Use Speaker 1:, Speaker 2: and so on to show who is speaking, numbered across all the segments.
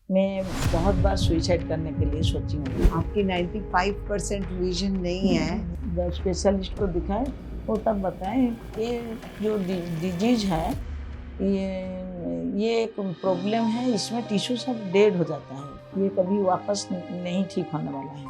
Speaker 1: मैं बहुत बार सुइसाइड करने के लिए सोची हूँ।
Speaker 2: आपकी 95% विजन नहीं है।
Speaker 1: जब स्पेशलिस्ट को दिखाए वो तब बताएं ये जो डिजीज है ये एक प्रॉब्लम है, इसमें टिश्यू सब डेड हो जाता है, ये कभी वापस नहीं ठीक होने वाला है।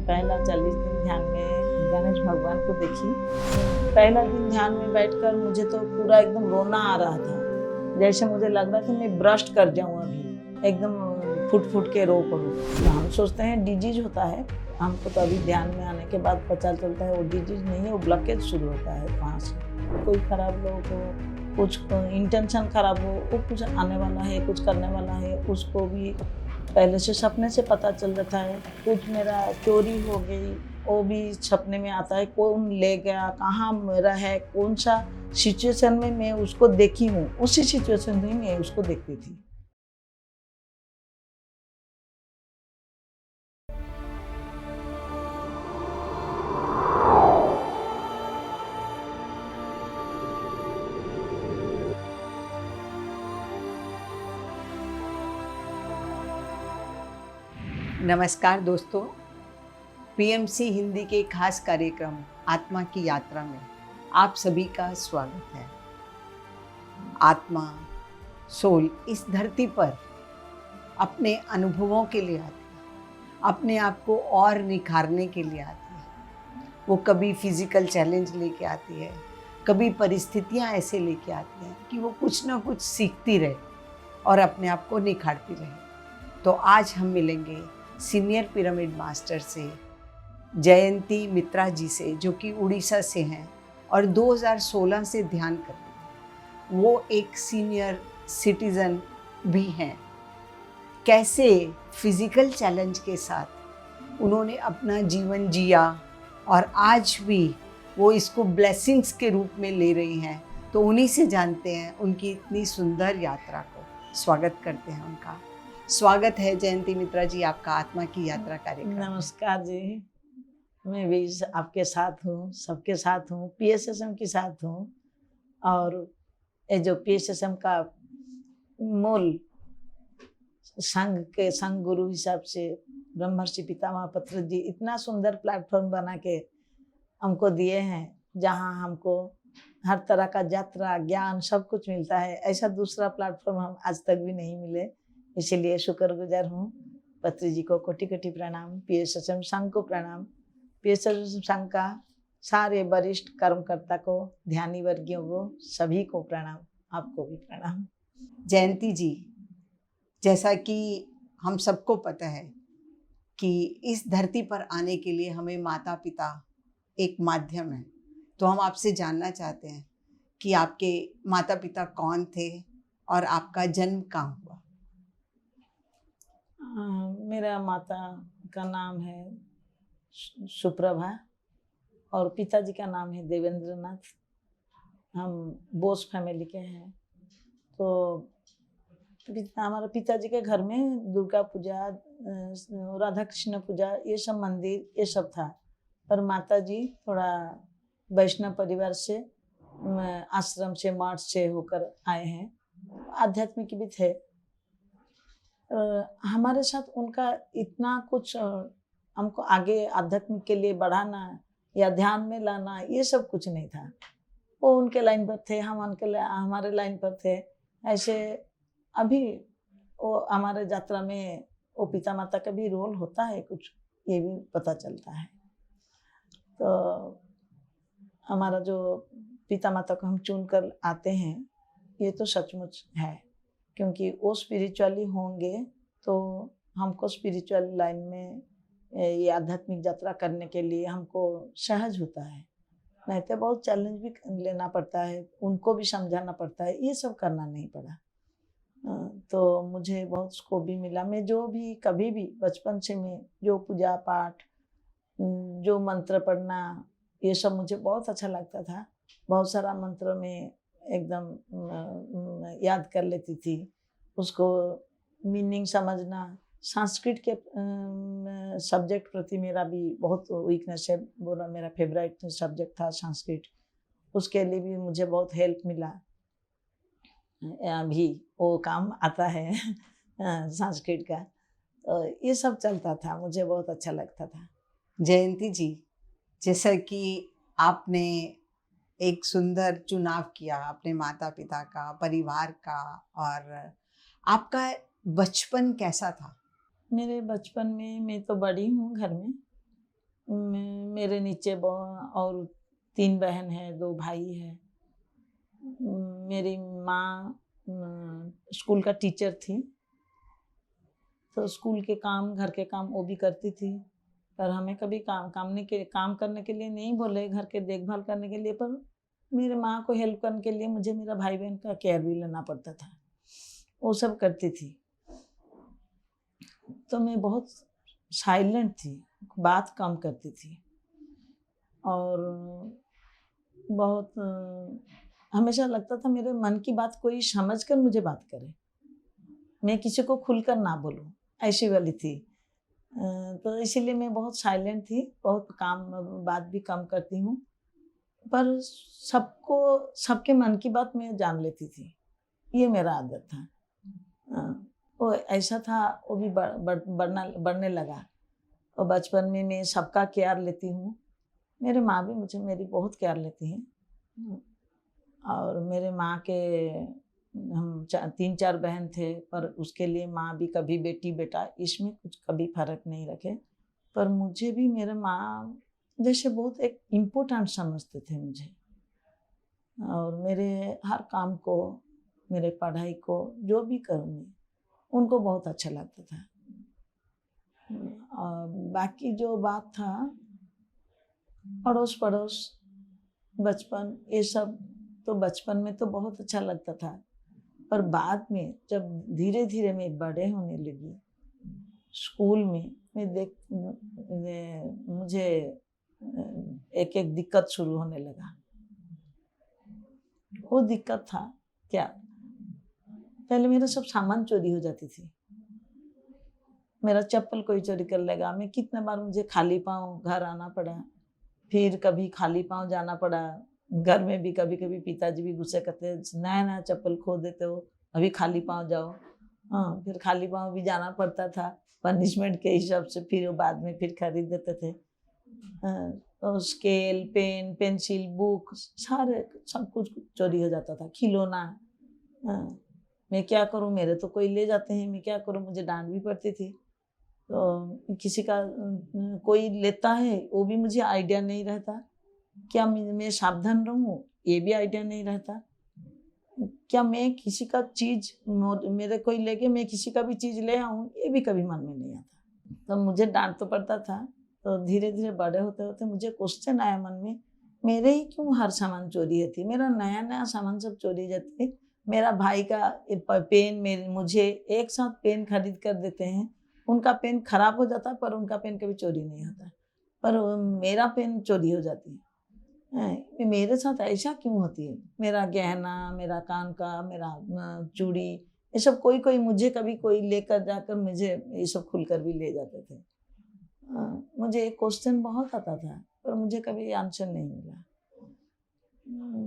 Speaker 1: पहला 40 दिन ध्यान में गणेश भगवान को देखी। पहला दिन ध्यान में बैठकर मुझे तो पूरा एकदम रोना आ रहा था, जैसे मुझे लग रहा था मैं ब्रस्ट कर जाऊँ अभी, एकदम फुट फुट के रो पड़ूँ। तो हम सोचते हैं डिजीज होता है, हमको तो अभी ध्यान में आने के बाद पता चलता है वो डिजीज नहीं है, वो ब्लॉकेज शुरू होता है वहाँ से। कोई खराब लोगों को कुछ इंटेंशन खराब हो, वो कुछ आने वाला है, कुछ करने वाला है, उसको भी पहले से सपने से पता चल जाता है। कुछ मेरा चोरी हो गई वो भी सपने में आता है, कौन ले गया, कहाँ मेरा है, कौन सा सिचुएशन में मैं उसको देखी हूँ, उसी सिचुएशन में मैं उसको देखती थी।
Speaker 2: नमस्कार दोस्तों, पीएमसी हिंदी के खास कार्यक्रम आत्मा की यात्रा में आप सभी का स्वागत है। आत्मा, सोल इस धरती पर अपने अनुभवों के लिए आती है, अपने आप को और निखारने के लिए आती है। वो कभी फिजिकल चैलेंज लेके आती है, कभी परिस्थितियाँ ऐसे लेके आती हैं कि वो कुछ ना कुछ सीखती रहे और अपने आप को निखारती रहे। तो आज हम मिलेंगे सीनियर पिरामिड मास्टर से, जयंती मित्रा जी से, जो कि उड़ीसा से हैं और 2016 से ध्यान करती हैं। वो एक सीनियर सिटीज़न भी हैं। कैसे फिजिकल चैलेंज के साथ उन्होंने अपना जीवन जिया और आज भी वो इसको ब्लेसिंग्स के रूप में ले रही हैं, तो उन्हीं से जानते हैं उनकी इतनी सुंदर यात्रा को। स्वागत करते हैं उनका। स्वागत है जयंती मित्रा जी आपका आत्मा की यात्रा कार्यक्रम।
Speaker 1: नमस्कार जी, मैं भी आपके साथ हूँ, सबके साथ हूँ, पीएसएसएम के साथ हूँ। और ये जो पीएसएसएम का मूल संघ गुरु हिसाब से ब्रह्मर्षि पितामह पत्र जी इतना सुंदर प्लेटफॉर्म बना के हमको दिए हैं, जहाँ हमको हर तरह का यात्रा ज्ञान सब कुछ मिलता है। ऐसा दूसरा प्लेटफॉर्म हम आज तक भी नहीं मिले, इसीलिए शुक्रगुजार हूँ। पत्री जी को कोटि कोटि प्रणाम, पीएसएसएम संघ को प्रणाम, पीएसएसएम संघ का सारे वरिष्ठ कर्मकर्ता को, ध्यानी वर्गियों को, सभी को प्रणाम, आपको भी प्रणाम।
Speaker 2: जयंती जी, जैसा कि हम सबको पता है कि इस धरती पर आने के लिए हमें माता पिता एक माध्यम है, तो हम आपसे जानना चाहते हैं कि आपके माता पिता कौन थे और आपका जन्म कहाँ हुआ।
Speaker 1: मेरा माता का नाम है सुप्रभा और पिताजी का नाम है देवेंद्र नाथ। हम बोस फैमिली के हैं। तो हमारे पिताजी के घर में दुर्गा पूजा, राधा कृष्ण पूजा, ये सब मंदिर ये सब था। पर माताजी थोड़ा वैष्णव परिवार से, आश्रम से, मठ से होकर आए हैं, आध्यात्मिक भी थे। हमारे साथ उनका इतना कुछ हमको आगे आध्यात्मिक के लिए बढ़ाना या ध्यान में लाना ये सब कुछ नहीं था। वो उनके लाइन पर थे, हम हमारे लाइन पर थे। ऐसे अभी वो हमारे यात्रा में वो पिता माता का भी रोल होता है कुछ, ये भी पता चलता है। तो हमारा जो पिता माता को हम चुन कर आते हैं ये तो सचमुच है, क्योंकि वो स्पिरिचुअली होंगे तो हमको स्पिरिचुअल लाइन में ये आध्यात्मिक यात्रा करने के लिए हमको सहज होता है। नहीं तो बहुत चैलेंज भी लेना पड़ता है, उनको भी समझाना पड़ता है, ये सब करना नहीं पड़ा। तो मुझे बहुत स्कोप भी मिला। मैं जो भी कभी भी बचपन से मैं जो पूजा पाठ, जो मंत्र पढ़ना, ये सब मुझे बहुत अच्छा लगता था। बहुत सारा मंत्र में एकदम याद कर लेती थी, उसको मीनिंग समझना। संस्कृत के सब्जेक्ट प्रति मेरा भी बहुत वीकनेस है, बोला मेरा फेवरेट सब्जेक्ट था संस्कृत, उसके लिए भी मुझे बहुत हेल्प मिला। अभी वो काम आता है। संस्कृत का। तो ये सब चलता था, मुझे बहुत अच्छा लगता था।
Speaker 2: जयंती जी, जैसा कि आपने एक सुंदर चुनाव किया अपने माता पिता का, परिवार का, और आपका बचपन कैसा था?
Speaker 1: मेरे बचपन में, मैं तो बड़ी हूँ घर में, मेरे नीचे और 3 बहन हैं, 2 भाई हैं। मेरी माँ स्कूल का टीचर थी, तो स्कूल के काम, घर के काम वो भी करती थी। पर हमें कभी काम करने के लिए नहीं बोले, घर के देखभाल करने के लिए, पर मेरे माँ को हेल्प करने के लिए मुझे मेरा भाई बहन का केयर भी लेना पड़ता था, वो सब करती थी। तो मैं बहुत साइलेंट थी, बात कम करती थी, और बहुत हमेशा लगता था मेरे मन की बात कोई समझ कर मुझे बात करे, मैं किसी को खुलकर ना बोलूं, ऐसी वाली थी। तो इसीलिए मैं बहुत साइलेंट थी, बहुत बात भी कम करती हूँ, पर सबके मन की बात मैं जान लेती थी, ये मेरा आदत था। वो ऐसा था, वो भी बढ़ने लगा। और बचपन में मैं सबका केयर लेती हूँ, मेरे माँ भी मेरी बहुत केयर लेती हैं। और मेरे माँ के हम 3-4 बहन थे, पर उसके लिए माँ भी कभी बेटी बेटा इसमें कुछ कभी फर्क नहीं रखे, पर मुझे भी मेरे माँ जैसे बहुत एक इम्पोर्टेंट समझते थे मुझे, और मेरे हर काम को, मेरे पढ़ाई को, जो भी करूँ उनको बहुत अच्छा लगता था। और बाकी जो बात था, अड़ोस पड़ोस, बचपन, ये सब तो बचपन में तो बहुत अच्छा लगता था, पर बाद में जब धीरे धीरे मैं बड़े होने लगी, स्कूल में मुझे एक एक दिक्कत शुरू होने लगा। वो दिक्कत था क्या, पहले मेरा सब सामान चोरी हो जाती थी, मेरा चप्पल कोई चोरी कर लेगा, मैं कितने बार मुझे खाली पाँव घर आना पड़ा, फिर कभी खाली पाँव जाना पड़ा। घर में भी कभी कभी पिताजी भी गुस्से करते, नया नया चप्पल खो देते हो, अभी खाली पाँव जाओ। हाँ, फिर खाली पाँव भी जाना पड़ता था पनिशमेंट के हिसाब से, फिर वो बाद में फिर खरीद देते थे। तो स्केल, पेन, पेंसिल, बुक, सारे सब कुछ चोरी हो जाता था, खिलौना। मैं क्या करूँ, मेरे तो कोई ले जाते हैं, मैं क्या करूँ, मुझे डांट भी पड़ती थी। तो किसी का कोई लेता है, वो भी मुझे आइडिया नहीं रहता, क्या मैं सावधान रहूँ, ये भी आइडिया नहीं रहता। क्या मैं किसी का चीज, मेरे कोई लेके मैं किसी का भी चीज ले आऊँ, ये भी कभी मन में नहीं आता। तो मुझे डांट तो पड़ता था। तो धीरे धीरे बड़े होते होते मुझे क्वेश्चन आया मन में, मेरे ही क्यों हर सामान चोरी होती, मेरा नया नया सामान सब चोरी हो जाती है। मेरा भाई का पेन, मुझे एक साथ पेन खरीद कर देते हैं, उनका पेन खराब हो जाता पर उनका पेन कभी चोरी नहीं होता, पर मेरा पेन चोरी हो जाती है। मेरे साथ ऐसा क्यों होती है, मेरा गहना, मेरा कान का, मेरा चूड़ी, ये सब कोई कोई मुझे कभी कोई लेकर जाकर मुझे ये सब खुलकर भी ले जाते थे। मुझे एक क्वेश्चन बहुत आता था, पर मुझे कभी आंसर नहीं मिला।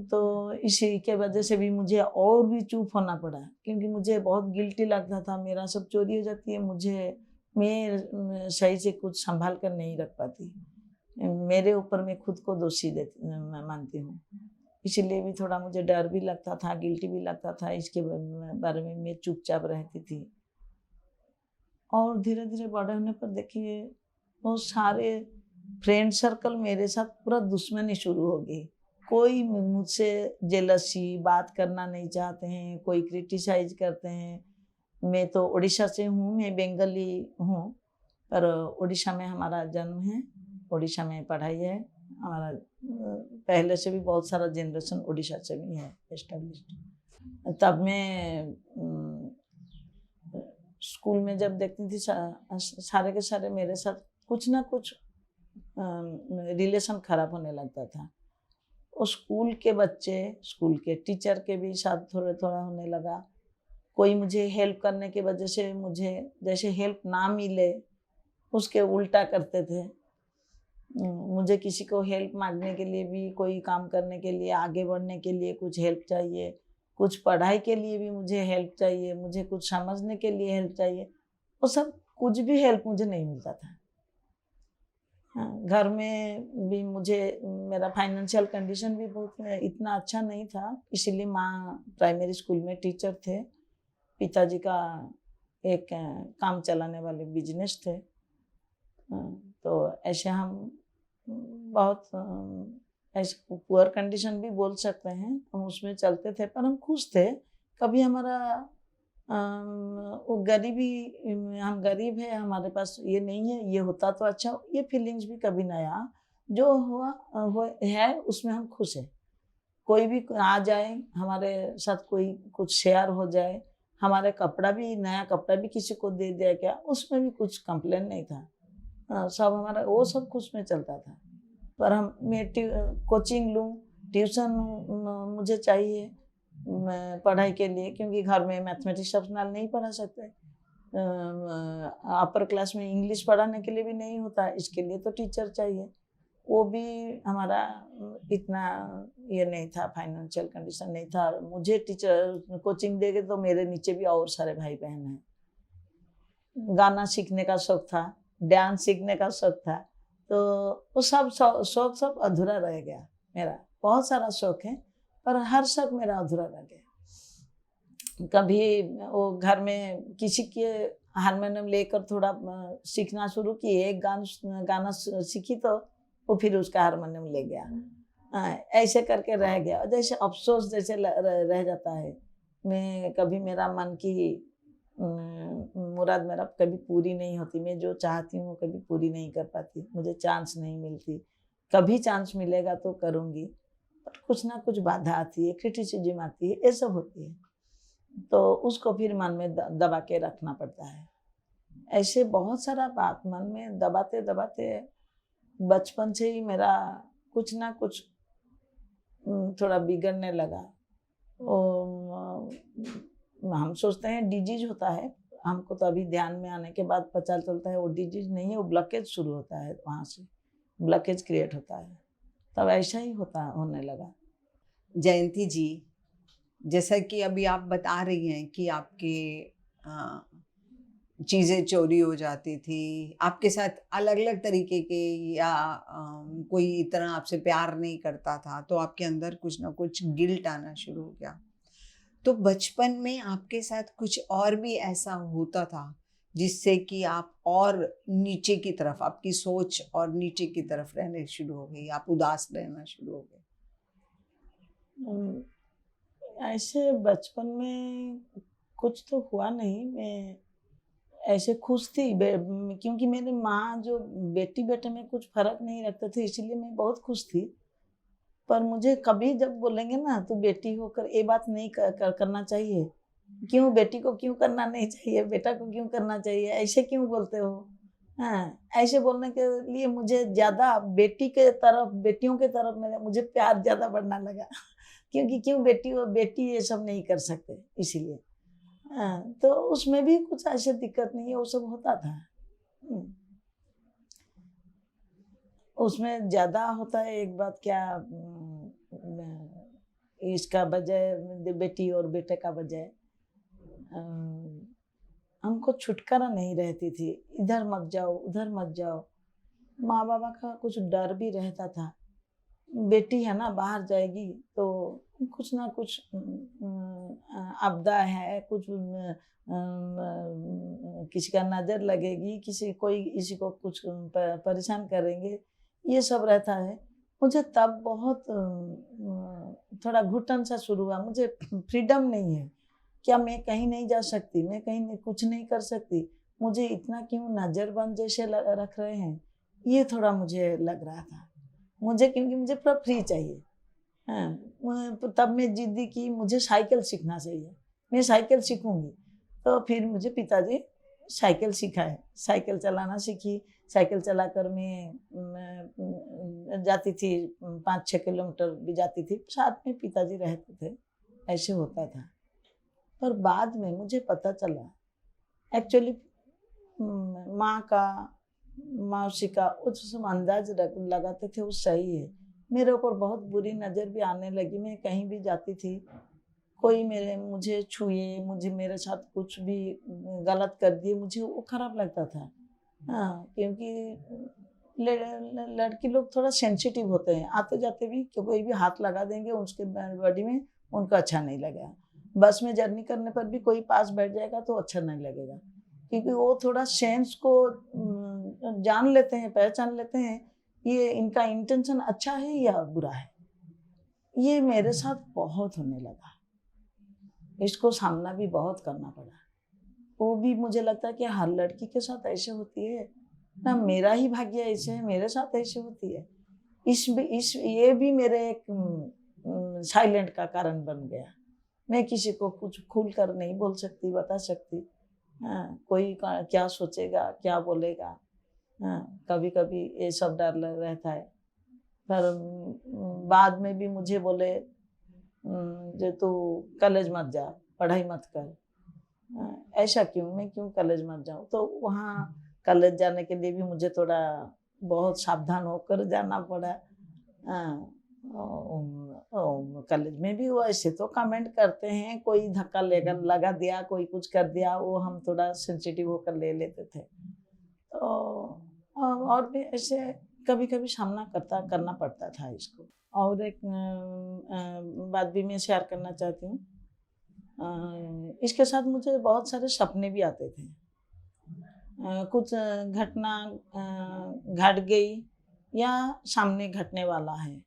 Speaker 1: तो इसी के वजह से भी मुझे और भी चुप होना पड़ा, क्योंकि मुझे बहुत गिल्टी लगता था, मेरा सब चोरी हो जाती है, मैं सही से कुछ संभाल कर नहीं रख पाती, मेरे ऊपर मैं खुद को दोषी मानती हूँ। इसीलिए भी थोड़ा मुझे डर भी लगता था, गिल्टी भी लगता था, इसके बारे में मैं चुपचाप रहती थी। और धीरे धीरे बड़े होने पर देखिए, वो सारे फ्रेंड सर्कल मेरे साथ पूरा दुश्मनी शुरू हो गई। कोई मुझसे जेलसी, बात करना नहीं चाहते हैं, कोई क्रिटिसाइज करते हैं। मैं तो उड़ीसा से हूँ, मैं बंगाली हूँ, पर उड़ीसा में हमारा जन्म है, उड़ीसा में पढ़ाई है हमारा, पहले से भी बहुत सारा जनरेशन उड़ीसा से भी है एस्टेब्लिश्ड। तब मैं स्कूल में जब देखती थी, सारे के सारे मेरे साथ कुछ ना कुछ रिलेशन खराब होने लगता था। और स्कूल के बच्चे, स्कूल के टीचर के भी साथ थोड़ा थोड़ा होने लगा। कोई मुझे हेल्प करने की वजह से मुझे जैसे हेल्प ना मिले उसके उल्टा करते थे। मुझे किसी को हेल्प मांगने के लिए भी, कोई काम करने के लिए, आगे बढ़ने के लिए कुछ हेल्प चाहिए, कुछ पढ़ाई के लिए भी मुझे हेल्प चाहिए, मुझे कुछ समझने के लिए हेल्प चाहिए, वो सब कुछ भी हेल्प मुझे नहीं मिलता था। हाँ, घर में भी मुझे मेरा फाइनेंशियल कंडीशन भी बहुत इतना अच्छा नहीं था, इसीलिए माँ प्राइमरी स्कूल में टीचर थे, पिताजी का एक काम चलाने वाले बिजनेस थे। तो ऐसे हम बहुत ऐसे पुअर कंडीशन भी बोल सकते हैं, हम उसमें चलते थे, पर हम खुश थे। कभी हमारा वो गरीबी, हम गरीब है, हमारे पास ये नहीं है, ये होता तो अच्छा, ये फीलिंग्स भी कभी नहीं आया। जो हुआ है उसमें हम खुश हैं। कोई भी आ जाए हमारे साथ, कोई कुछ शेयर हो जाए, हमारे कपड़ा भी, नया कपड़ा भी किसी को दे दिया क्या, उसमें भी कुछ कंप्लेन नहीं था। सब हमारा वो सब खुश में चलता था। पर मैं कोचिंग लूँ, ट्यूशन मुझे चाहिए पढ़ाई के लिए, क्योंकि घर में मैथमेटिक्स ऑप्शनल नहीं पढ़ा सकते। अपर क्लास में इंग्लिश पढ़ाने के लिए भी नहीं होता, इसके लिए तो टीचर चाहिए। वो भी हमारा इतना ये नहीं था, फाइनेंशियल कंडीशन नहीं था। मुझे टीचर कोचिंग देंगे तो मेरे नीचे भी और सारे भाई बहन हैं। गाना सीखने का शौक था, डांस सीखने का शौक था, तो वो सब शौक सब अधूरा रह गया। मेरा बहुत सारा शौक है, पर हर शौक मेरा अधूरा रह गया। कभी वो घर में किसी के हारमोनियम लेकर थोड़ा सीखना शुरू किए, एक गाना सीखी तो वो फिर उसका हारमोनियम ले गया। ऐसे करके रह गया, जैसे अफसोस जैसे रह जाता है। मैं कभी मेरा मन की मुराद मेरा कभी पूरी नहीं होती, मैं जो चाहती हूँ कभी पूरी नहीं कर पाती, मुझे चांस नहीं मिलती। कभी चांस मिलेगा तो करूँगी, पर कुछ ना कुछ बाधा आती है, क्रिटिसिज्म आती है, ये सब होती है, तो उसको फिर मन में दबा के रखना पड़ता है। ऐसे बहुत सारा बात मन में दबाते दबाते बचपन से ही मेरा कुछ ना कुछ थोड़ा बिगड़ने लगा। हम सोचते हैं डिजीज होता है, हमको तो अभी ध्यान में आने के बाद पता चलता है वो डिजीज नहीं है, वो ब्लॉकेज शुरू होता है, वहाँ से ब्लॉकेज क्रिएट होता है, तब ऐसा ही होने लगा।
Speaker 2: जयंती जी, जैसा कि अभी आप बता रही हैं कि आपके चीज़ें चोरी हो जाती थी, आपके साथ अलग अलग तरीके के, या कोई इतना आपसे प्यार नहीं करता था, तो आपके अंदर कुछ ना कुछ गिल्ट आना शुरू हो गया। तो बचपन में आपके साथ कुछ और भी ऐसा होता था जिससे कि आप और नीचे की तरफ, आपकी सोच और नीचे की तरफ रहने शुरू हो गई, आप उदास रहना शुरू हो गए?
Speaker 1: ऐसे बचपन में कुछ तो हुआ नहीं, मैं ऐसे खुश थी क्योंकि मेरी माँ जो बेटी बेटे में कुछ फर्क नहीं रखते थे, इसीलिए मैं बहुत खुश थी। पर मुझे कभी जब बोलेंगे ना तू बेटी होकर ये बात नहीं करना चाहिए, क्यों बेटी को क्यों करना नहीं चाहिए, बेटा को क्यों करना चाहिए, ऐसे क्यों बोलते हो? हाँ, ऐसे बोलने के लिए मुझे ज़्यादा बेटी के तरफ, बेटियों के तरफ मुझे प्यार ज़्यादा बढ़ने लगा क्योंकि क्यों बेटी ये सब नहीं कर सकते, इसीलिए। हाँ, तो उसमें भी कुछ ऐसे दिक्कत नहीं है, वो सब होता था। उसमें ज़्यादा होता है एक बात, क्या इसका बजाय बेटी और बेटे का बजाय हमको छुटकारा नहीं रहती थी, इधर मत जाओ उधर मत जाओ। माँ बाबा का कुछ डर भी रहता था, बेटी है ना बाहर जाएगी तो कुछ ना कुछ आपदा है, कुछ किसी का नज़र लगेगी, किसी को कुछ परेशान करेंगे, ये सब रहता है। मुझे तब बहुत थोड़ा घुटन सा शुरू हुआ, मुझे फ्रीडम नहीं है, क्या मैं कहीं नहीं जा सकती, मैं कहीं कुछ नहीं कर सकती, मुझे इतना क्यों नज़रबंद जैसे रख रहे हैं, ये थोड़ा मुझे लग रहा था मुझे, क्योंकि मुझे पूरा फ्री चाहिए। हाँ, तब मैं जिद्दी की मुझे साइकिल सीखना चाहिए, मैं साइकिल सीखूंगी। तो फिर मुझे पिताजी साइकिल सिखाए, साइकिल चलाना सीखी। साइकिल चलाकर मैं जाती थी, 5-6 किलोमीटर भी जाती थी, साथ में पिताजी रहते थे, ऐसे होता था। पर बाद में मुझे पता चला एक्चुअली माँ का, मौसी का वो जो अंदाज लगाते थे वो सही है। मेरे ऊपर बहुत बुरी नज़र भी आने लगी, मैं कहीं भी जाती थी, कोई मुझे छुए, मुझे मेरे साथ कुछ भी गलत कर दिए, मुझे वो खराब लगता था। हाँ, क्योंकि लड़की लोग थोड़ा सेंसिटिव होते हैं, आते जाते भी कोई भी हाथ लगा देंगे उसके बॉडी में, उनको अच्छा नहीं लगेगा। बस में जर्नी करने पर भी कोई पास बैठ जाएगा तो अच्छा नहीं लगेगा, क्योंकि वो थोड़ा सेंस को जान लेते हैं, पहचान लेते हैं, ये इनका इंटेंशन अच्छा है या बुरा है। ये मेरे साथ बहुत होने लगा, इसको सामना भी बहुत करना पड़ा। वो भी मुझे लगता है कि हर लड़की के साथ ऐसे होती है ना, मेरा ही भाग्य ऐसे है, मेरे साथ ऐसे होती है। इस ये भी मेरे एक साइलेंट का कारण बन गया। मैं किसी को कुछ खुल कर नहीं बोल सकती, बता सकती। हाँ, कोई क्या सोचेगा, क्या बोलेगा। हाँ, कभी कभी ये सब डर रहता है। पर बाद में भी मुझे बोले जो तू कॉलेज मत जा, पढ़ाई मत कर। ऐसा क्यों, मैं क्यों कॉलेज मत जाऊँ? तो वहाँ कॉलेज जाने के लिए भी मुझे थोड़ा बहुत सावधान होकर जाना पड़ा। कॉलेज में भी वो ऐसे तो कमेंट करते हैं, कोई धक्का लेकर लगा दिया, कोई कुछ कर दिया, वो हम थोड़ा सेंसिटिव होकर ले लेते थे। तो और भी ऐसे कभी कभी सामना करना पड़ता था इसको। और एक बात भी मैं शेयर करना चाहती हूँ। इसके साथ मुझे बहुत सारे सपने भी आते थे। कुछ घटना घट गई या सामने घटने वाला है,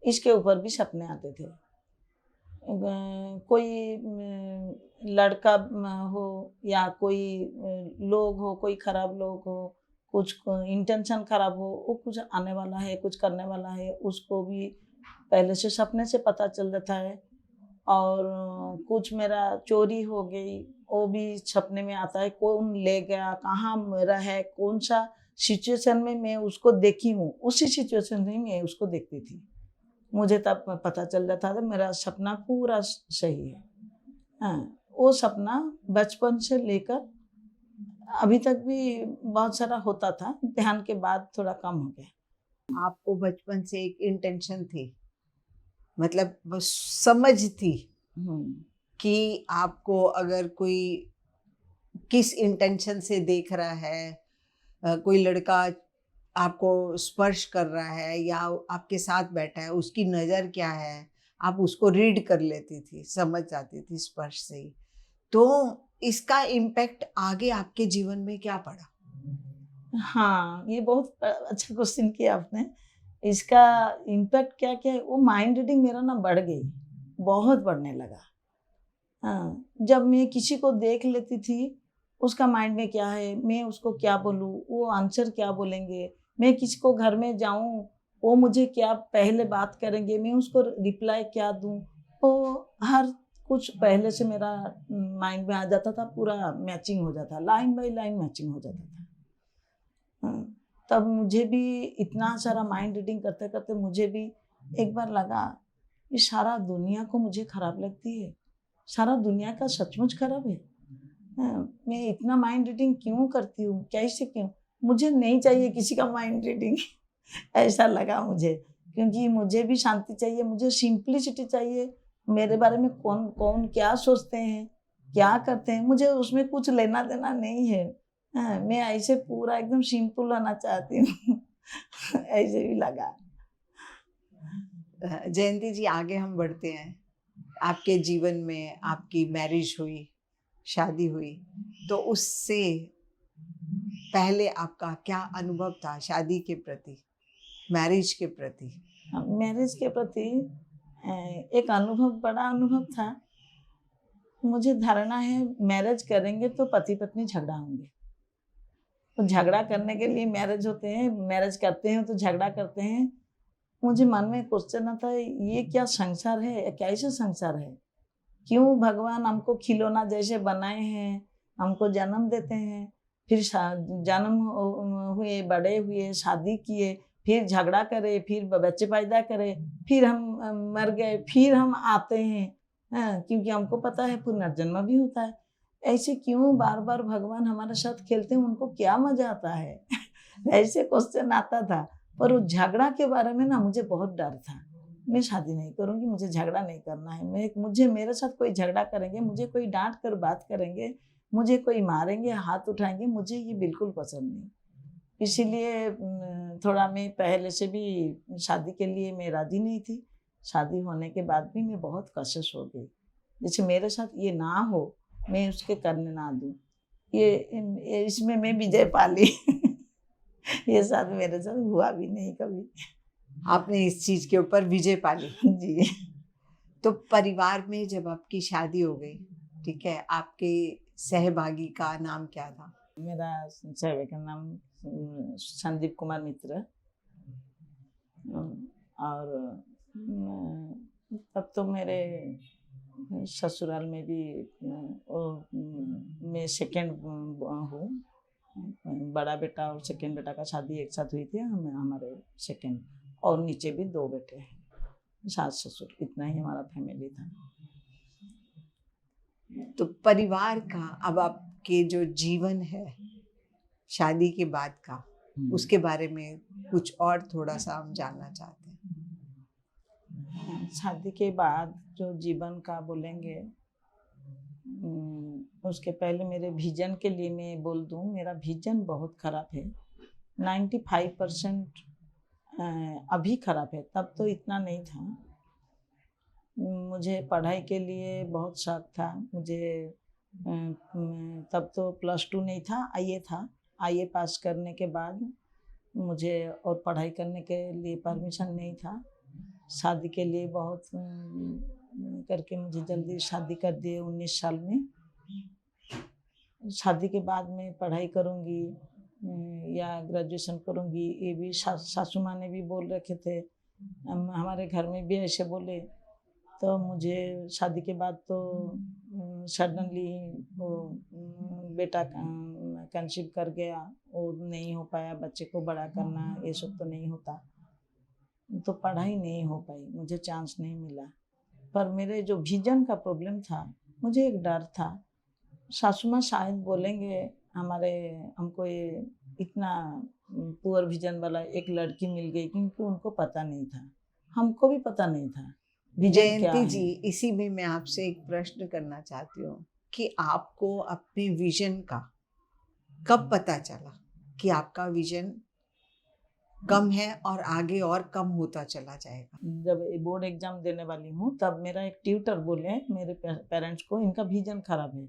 Speaker 1: इसके ऊपर भी सपने आते थे। कोई लड़का हो या कोई लोग हो, कोई खराब लोग हो, कुछ इंटेंशन खराब हो, वो कुछ आने वाला है, कुछ करने वाला है, उसको भी पहले से सपने से पता चल जाता है। और कुछ मेरा चोरी हो गई, वो भी सपने में आता है, कौन ले गया, कहाँ मेरा है, कौन सा सिचुएशन में मैं उसको देखी हूँ, उसी सिचुएशन में मैं उसको देखती थी। मुझे तब पता चल जाता था मेरा सपना पूरा सही है। हाँ, वो सपना बचपन से लेकर अभी तक भी बहुत सारा होता था, ध्यान के बाद थोड़ा कम हो गया।
Speaker 2: आपको बचपन से एक इंटेंशन थी, मतलब बस समझ थी कि आपको अगर कोई किस इंटेंशन से देख रहा है, कोई लड़का आपको स्पर्श कर रहा है या आपके साथ बैठा है, उसकी नज़र क्या है, आप उसको रीड कर लेती थी, समझ जाती थी स्पर्श से ही। तो इसका इम्पैक्ट आगे आपके जीवन में क्या पड़ा?
Speaker 1: हाँ, ये बहुत अच्छा क्वेश्चन किया आपने। इसका इम्पैक्ट क्या क्या है, वो माइंड रीडिंग मेरा ना बढ़ गई, बहुत बढ़ने लगा। हाँ, जब मैं किसी को देख लेती थी, उसका माइंड में क्या है, मैं उसको क्या बोलूँ, वो आंसर क्या बोलेंगे, मैं किसी को घर में जाऊँ, वो मुझे क्या पहले बात करेंगे, मैं उसको रिप्लाई क्या दूँ, वो हर कुछ पहले से मेरा माइंड में आ जाता था, पूरा मैचिंग हो जाता, लाइन बाय लाइन मैचिंग हो जाता था। हाँ, तब मुझे भी इतना सारा माइंड रीडिंग करते करते मुझे भी एक बार लगा, ये सारा दुनिया को मुझे खराब लगती है, सारा दुनिया का सचमुच खराब है। हाँ, मैं इतना माइंड रीडिंग क्यों करती हूँ, कैसे क्यों, मुझे नहीं चाहिए किसी का माइंड रीडिंग। ऐसा लगा मुझे, क्योंकि मुझे भी शांति चाहिए, मुझे सिंप्लिसिटी चाहिए। मेरे बारे में कौन कौन क्या सोचते हैं, क्या करते हैं, मुझे उसमें कुछ लेना देना नहीं है। हाँ, मैं ऐसे पूरा एकदम सिंपल रहना चाहती हूँ। ऐसे भी लगा।
Speaker 2: जयंती जी, आगे हम बढ़ते हैं। आपके जीवन में आपकी मैरिज हुई, शादी हुई, तो उससे पहले आपका क्या अनुभव था शादी के प्रति, मैरिज के प्रति?
Speaker 1: मैरिज के प्रति एक अनुभव, बड़ा अनुभव था। मुझे धारणा है मैरिज करेंगे तो पति पत्नी झगड़ा होंगे, तो झगड़ा करने के लिए मैरिज होते हैं, मैरिज करते हैं तो झगड़ा करते हैं। मुझे मन में क्वेश्चन आता है, ये क्या संसार है, कैसे संसार है? क्यों भगवान हमको खिलौना जैसे बनाए हैं, हमको जन्म देते हैं, फिर जन्म हुए, बड़े हुए, शादी किए, फिर झगड़ा करे, फिर बच्चे पैदा करे, फिर हम मर गए, फिर हम आते हैं। हाँ, क्योंकि हमको पता है पुनर्जन्म भी होता है। ऐसे क्यों बार बार भगवान हमारे साथ खेलते हैं, उनको क्या मजा आता है? ऐसे क्वेश्चन आता था। पर वो झगड़ा के बारे में ना मुझे बहुत डर था। मैं शादी नहीं करूँगी, मुझे झगड़ा नहीं करना है। मेरे साथ कोई झगड़ा करेंगे, मुझे कोई डाँट कर बात करेंगे, मुझे कोई मारेंगे, हाथ उठाएँगे, मुझे ये बिल्कुल पसंद नहीं। इसीलिए थोड़ा मैं पहले से भी शादी के लिए मैं राज़ी नहीं थी। शादी होने के बाद भी मैं बहुत कशिश हो गई। जैसे मेरे साथ ये ना हो, मैं उसके करने ना दूँ। ये इसमें मैं विजय पा ली। ये शायद मेरे साथ हुआ भी नहीं कभी।
Speaker 2: आपने इस चीज के ऊपर विजय पा ली।
Speaker 1: जी।
Speaker 2: तो परिवार में जब आपकी शादी हो गई, ठीक है, आपके सहभागी का नाम क्या था?
Speaker 1: मेरा सहवागी का नाम संदीप कुमार मित्र। और तब तो मेरे ससुराल में भी मैं सेकंड हूँ। बड़ा बेटा और सेकंड बेटा का शादी एक साथ हुई थी, हमारे सेकंड, और नीचे भी 2 बेटे हैं, सास ससुर, इतना ही हमारा फैमिली था।
Speaker 2: तो परिवार का अब आपके जो जीवन है शादी के बाद का, उसके बारे में कुछ और थोड़ा सा हम जानना चाहते हैं।
Speaker 1: शादी के बाद जो जीवन का बोलेंगे, उसके पहले मेरे विजन के लिए मैं बोल दूं, मेरा विजन बहुत खराब है। 95% अभी खराब है, तब तो इतना नहीं था। मुझे पढ़ाई के लिए बहुत शौक था। तब तो +2 नहीं था, आईए था। आईए पास करने के बाद मुझे और पढ़ाई करने के लिए परमिशन नहीं था। शादी के लिए बहुत करके मुझे जल्दी शादी कर दिए 19 साल में। शादी के बाद मैं पढ़ाई करूँगी या ग्रेजुएशन करूँगी, ये भी सासू माँ ने भी बोल रखे थे। हमारे घर में भी ऐसे बोले। तो मुझे शादी के बाद तो सडनली वो बेटा कंसीव कर गया, वो नहीं हो पाया, बच्चे को बड़ा करना ये सब तो नहीं होता, तो पढ़ाई नहीं हो पाई, मुझे चांस नहीं मिला। पर मेरे जो विजन का प्रॉब्लम था, मुझे एक डर था, सासू माँ शायद बोलेंगे हमको ये इतना पुअर विजन वाला एक लड़की मिल गई, क्योंकि उनको पता नहीं था, हमको भी पता नहीं था विजन क्या
Speaker 2: जयंती
Speaker 1: है।
Speaker 2: जी, इसी में मैं आपसे एक प्रश्न करना चाहती हूँ कि आपको अपने विजन का कब पता चला कि आपका विजन कम है और आगे और कम होता चला जाएगा?
Speaker 1: जब बोर्ड एग्जाम देने वाली हूँ, तब मेरा एक ट्यूटर बोले मेरे पेरेंट्स को, इनका विजन खराब है,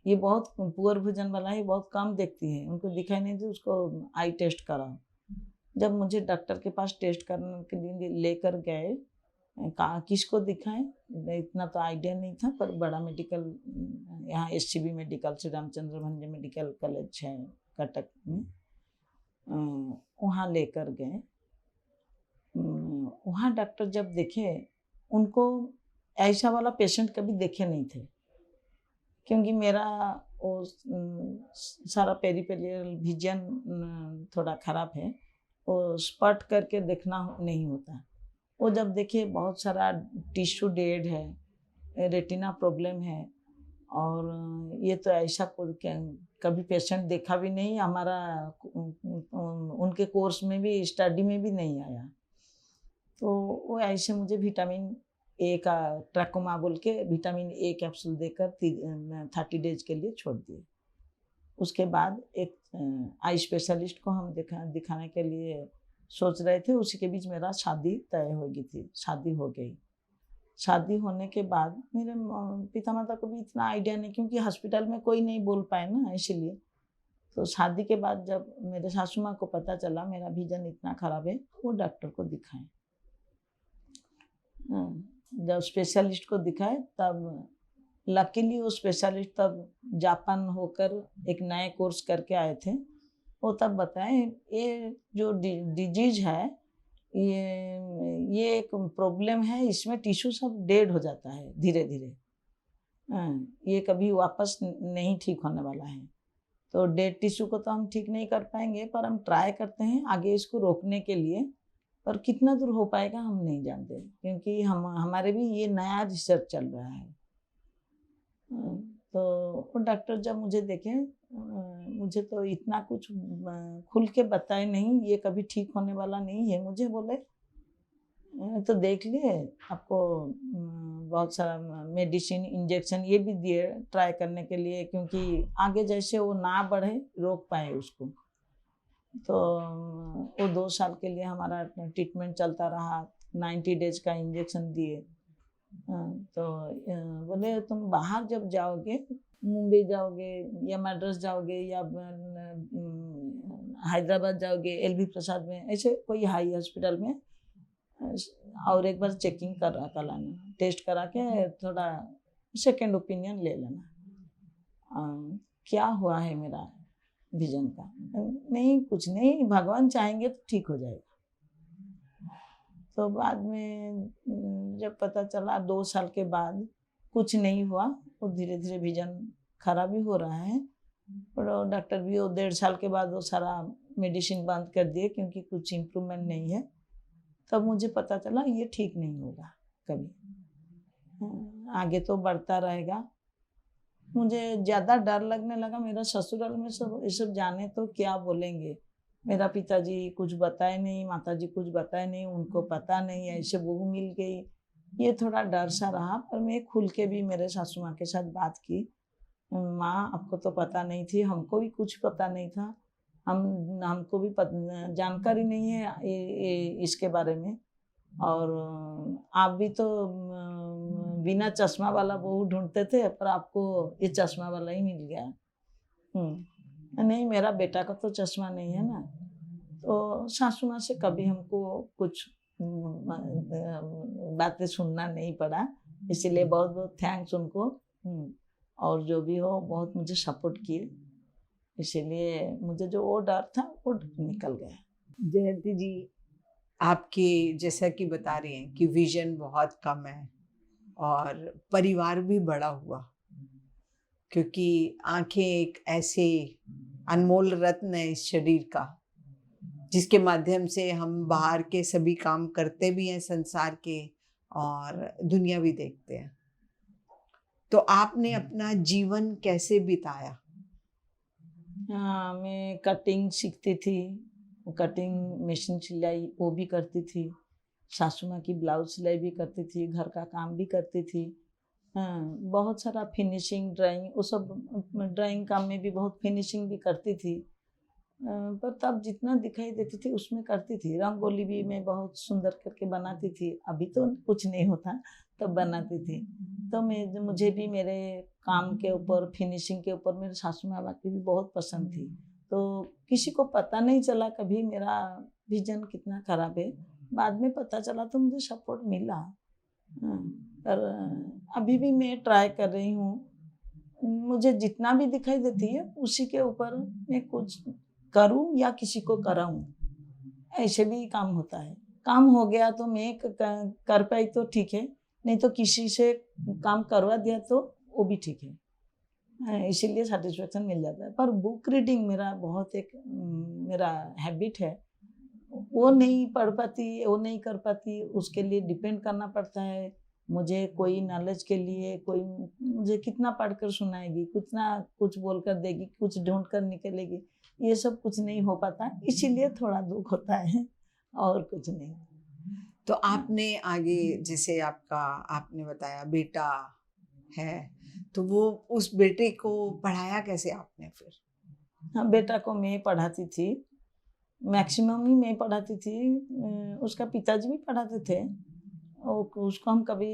Speaker 1: ये बहुत पुअर विजन वाला है, बहुत कम देखती है, उनको दिखाई नहीं दी, उसको आई टेस्ट कराओ। जब मुझे डॉक्टर के पास टेस्ट करने के लिए लेकर गए, कहा किसको दिखाएं, इतना तो आइडिया नहीं था, पर बड़ा मेडिकल, यहाँ SCB medical, Shri Ramchandra Bhanj medical college है कटक में, वहाँ लेकर गए। वहाँ डॉक्टर जब देखे, उनको ऐसा वाला पेशेंट कभी देखे नहीं थे, क्योंकि मेरा वो सारा पेरिफेरल विजन थोड़ा खराब है, वो स्पॉट करके देखना नहीं होता। वो जब देखे बहुत सारा टिश्यू डेड है, रेटिना प्रॉब्लम है, और ये तो ऐसा कभी पेशेंट देखा भी नहीं, हमारा उनके कोर्स में भी, स्टडी में भी नहीं आया। तो वो ऐसे मुझे विटामिन ए का ट्रैकोमा बोल के विटामिन ए कैप्सूल देकर 30 डेज के लिए छोड़ दिए। उसके बाद एक आई स्पेशलिस्ट को हम दिखाने के लिए सोच रहे थे, उसी के बीच मेरा शादी तय हो गई थी, शादी हो गई। शादी होने के बाद मेरे पिता माता को भी इतना आइडिया नहीं, क्योंकि हॉस्पिटल में कोई नहीं बोल पाए ना, इसीलिए। तो शादी के बाद जब मेरे सासू माँ को पता चला मेरा विजन इतना खराब है, वो डॉक्टर को दिखाए। जब स्पेशलिस्ट को दिखाए, तब लकीली वो स्पेशलिस्ट तब जापान होकर एक नए कोर्स करके आए थे। वो तब बताए ये जो डिजीज है, ये एक प्रॉब्लम है, इसमें टिश्यू सब डेड हो जाता है धीरे धीरे, ये कभी वापस नहीं ठीक होने वाला है। तो डेड टिश्यू को तो हम ठीक नहीं कर पाएंगे, पर हम ट्राई करते हैं आगे इसको रोकने के लिए, पर कितना दूर हो पाएगा हम नहीं जानते, क्योंकि हमारे भी ये नया रिसर्च चल रहा है। तो वो डॉक्टर जब मुझे देखे, मुझे तो इतना कुछ खुल के बताए नहीं, ये कभी ठीक होने वाला नहीं है। मुझे बोले तो देख लिए आपको बहुत सारा मेडिसिन इंजेक्शन ये भी दिए ट्राई करने के लिए, क्योंकि आगे जैसे वो ना बढ़े रोक पाए उसको। तो वो 2 साल के लिए हमारा ट्रीटमेंट चलता रहा, 90 डेज का इंजेक्शन दिए। तो बोले तुम बाहर जब जाओगे, मुंबई जाओगे या मद्रास जाओगे या हैदराबाद जाओगे एलवी प्रसाद में, ऐसे कोई हाई हॉस्पिटल में, और एक बार चेकिंग करा लाना, टेस्ट करा के थोड़ा सेकेंड ओपिनियन ले लेना। क्या हुआ है मेरा विजन का? नहीं कुछ नहीं, भगवान चाहेंगे तो ठीक हो जाएगा। तो बाद में जब पता चला 2 साल के बाद कुछ नहीं हुआ, वो धीरे धीरे विजन खराब ही हो रहा है। और डॉक्टर भी वो 1.5 साल के बाद वो सारा मेडिसिन बंद कर दिए, क्योंकि कुछ इम्प्रूवमेंट नहीं है। तब मुझे पता चला ये ठीक नहीं होगा कभी, आगे तो बढ़ता रहेगा। मुझे ज़्यादा डर लगने लगा, मेरा ससुराल में सब ये सब जाने तो क्या बोलेंगे। मेरा पिताजी कुछ बताए नहीं, माताजी कुछ बताए नहीं, उनको पता नहीं, ऐसे बहू मिल गई, ये थोड़ा डर सा रहा। पर मैं खुल के भी मेरे सासू माँ के साथ बात की, माँ आपको तो पता नहीं थी, हमको भी कुछ पता नहीं था, हमको भी जानकारी नहीं है इसके बारे में। और आप भी तो बिना चश्मा वाला बहू ढूंढते थे, पर आपको ये चश्मा वाला ही मिल गया। नहीं, मेरा बेटा का तो चश्मा नहीं है ना। तो सासू माँ से कभी हमको कुछ बातें सुनना नहीं पड़ा, इसीलिए बहुत बहुत थैंक्स उनको। और जो भी हो बहुत मुझे सपोर्ट किए, इसीलिए मुझे जो वो डर था वो निकल गया।
Speaker 2: जयंती जी, आपके जैसा कि बता रही हैं कि विजन बहुत कम है और परिवार भी बड़ा हुआ, क्योंकि आंखें एक ऐसे अनमोल रत्न है इस शरीर का, जिसके माध्यम से हम बाहर के सभी काम करते भी हैं, संसार के, और दुनिया भी देखते हैं। तो आपने अपना जीवन कैसे बिताया?
Speaker 1: हाँ, मैं कटिंग सीखती थी, कटिंग मशीन सिलाई वो भी करती थी, सासू माँ की ब्लाउज सिलाई भी करती थी, घर का काम भी करती थी। हाँ, बहुत सारा फिनिशिंग ड्राइंग, वो सब ड्राइंग काम में भी बहुत फिनिशिंग भी करती थी। पर तब जितना दिखाई देती थी उसमें करती थी। रंगोली भी मैं बहुत सुंदर करके बनाती थी, अभी तो कुछ नहीं होता, तब बनाती थी। तो मुझे भी मेरे काम के ऊपर, फिनिशिंग के ऊपर मेरे सासू माँ की भी बहुत पसंद थी। तो किसी को पता नहीं चला कभी मेरा विजन कितना खराब है, बाद में पता चला तो मुझे सपोर्ट मिला। पर अभी भी मैं ट्राई कर रही हूँ, मुझे जितना भी दिखाई देती है उसी के ऊपर मैं कुछ करूं या किसी को कराऊं, ऐसे भी काम होता है। काम हो गया तो मैं कर पाई तो ठीक है, नहीं तो किसी से काम करवा दिया तो वो भी ठीक है, इसीलिए सेटिस्फेक्शन मिल जाता है। पर बुक रीडिंग मेरा बहुत एक मेरा हैबिट है, वो नहीं पढ़ पाती, वो नहीं कर पाती, उसके लिए डिपेंड करना पड़ता है। मुझे कोई नॉलेज के लिए कोई मुझे कितना पढ़कर सुनाएगी, कितना कुछ बोलकर देगी, कुछ ढूंढ कर निकलेगी, ये सब कुछ नहीं हो पाता, इसीलिए थोड़ा दुख होता है, और कुछ नहीं।
Speaker 2: तो आपने आगे, जैसे आपने बताया बेटा है, तो वो उस बेटे को पढ़ाया कैसे आपने फिर?
Speaker 1: हाँ, बेटा को मैं पढ़ाती थी, मैक्सिमम ही मैं पढ़ाती थी। उसका पिताजी भी पढ़ाते थे, उसको हम कभी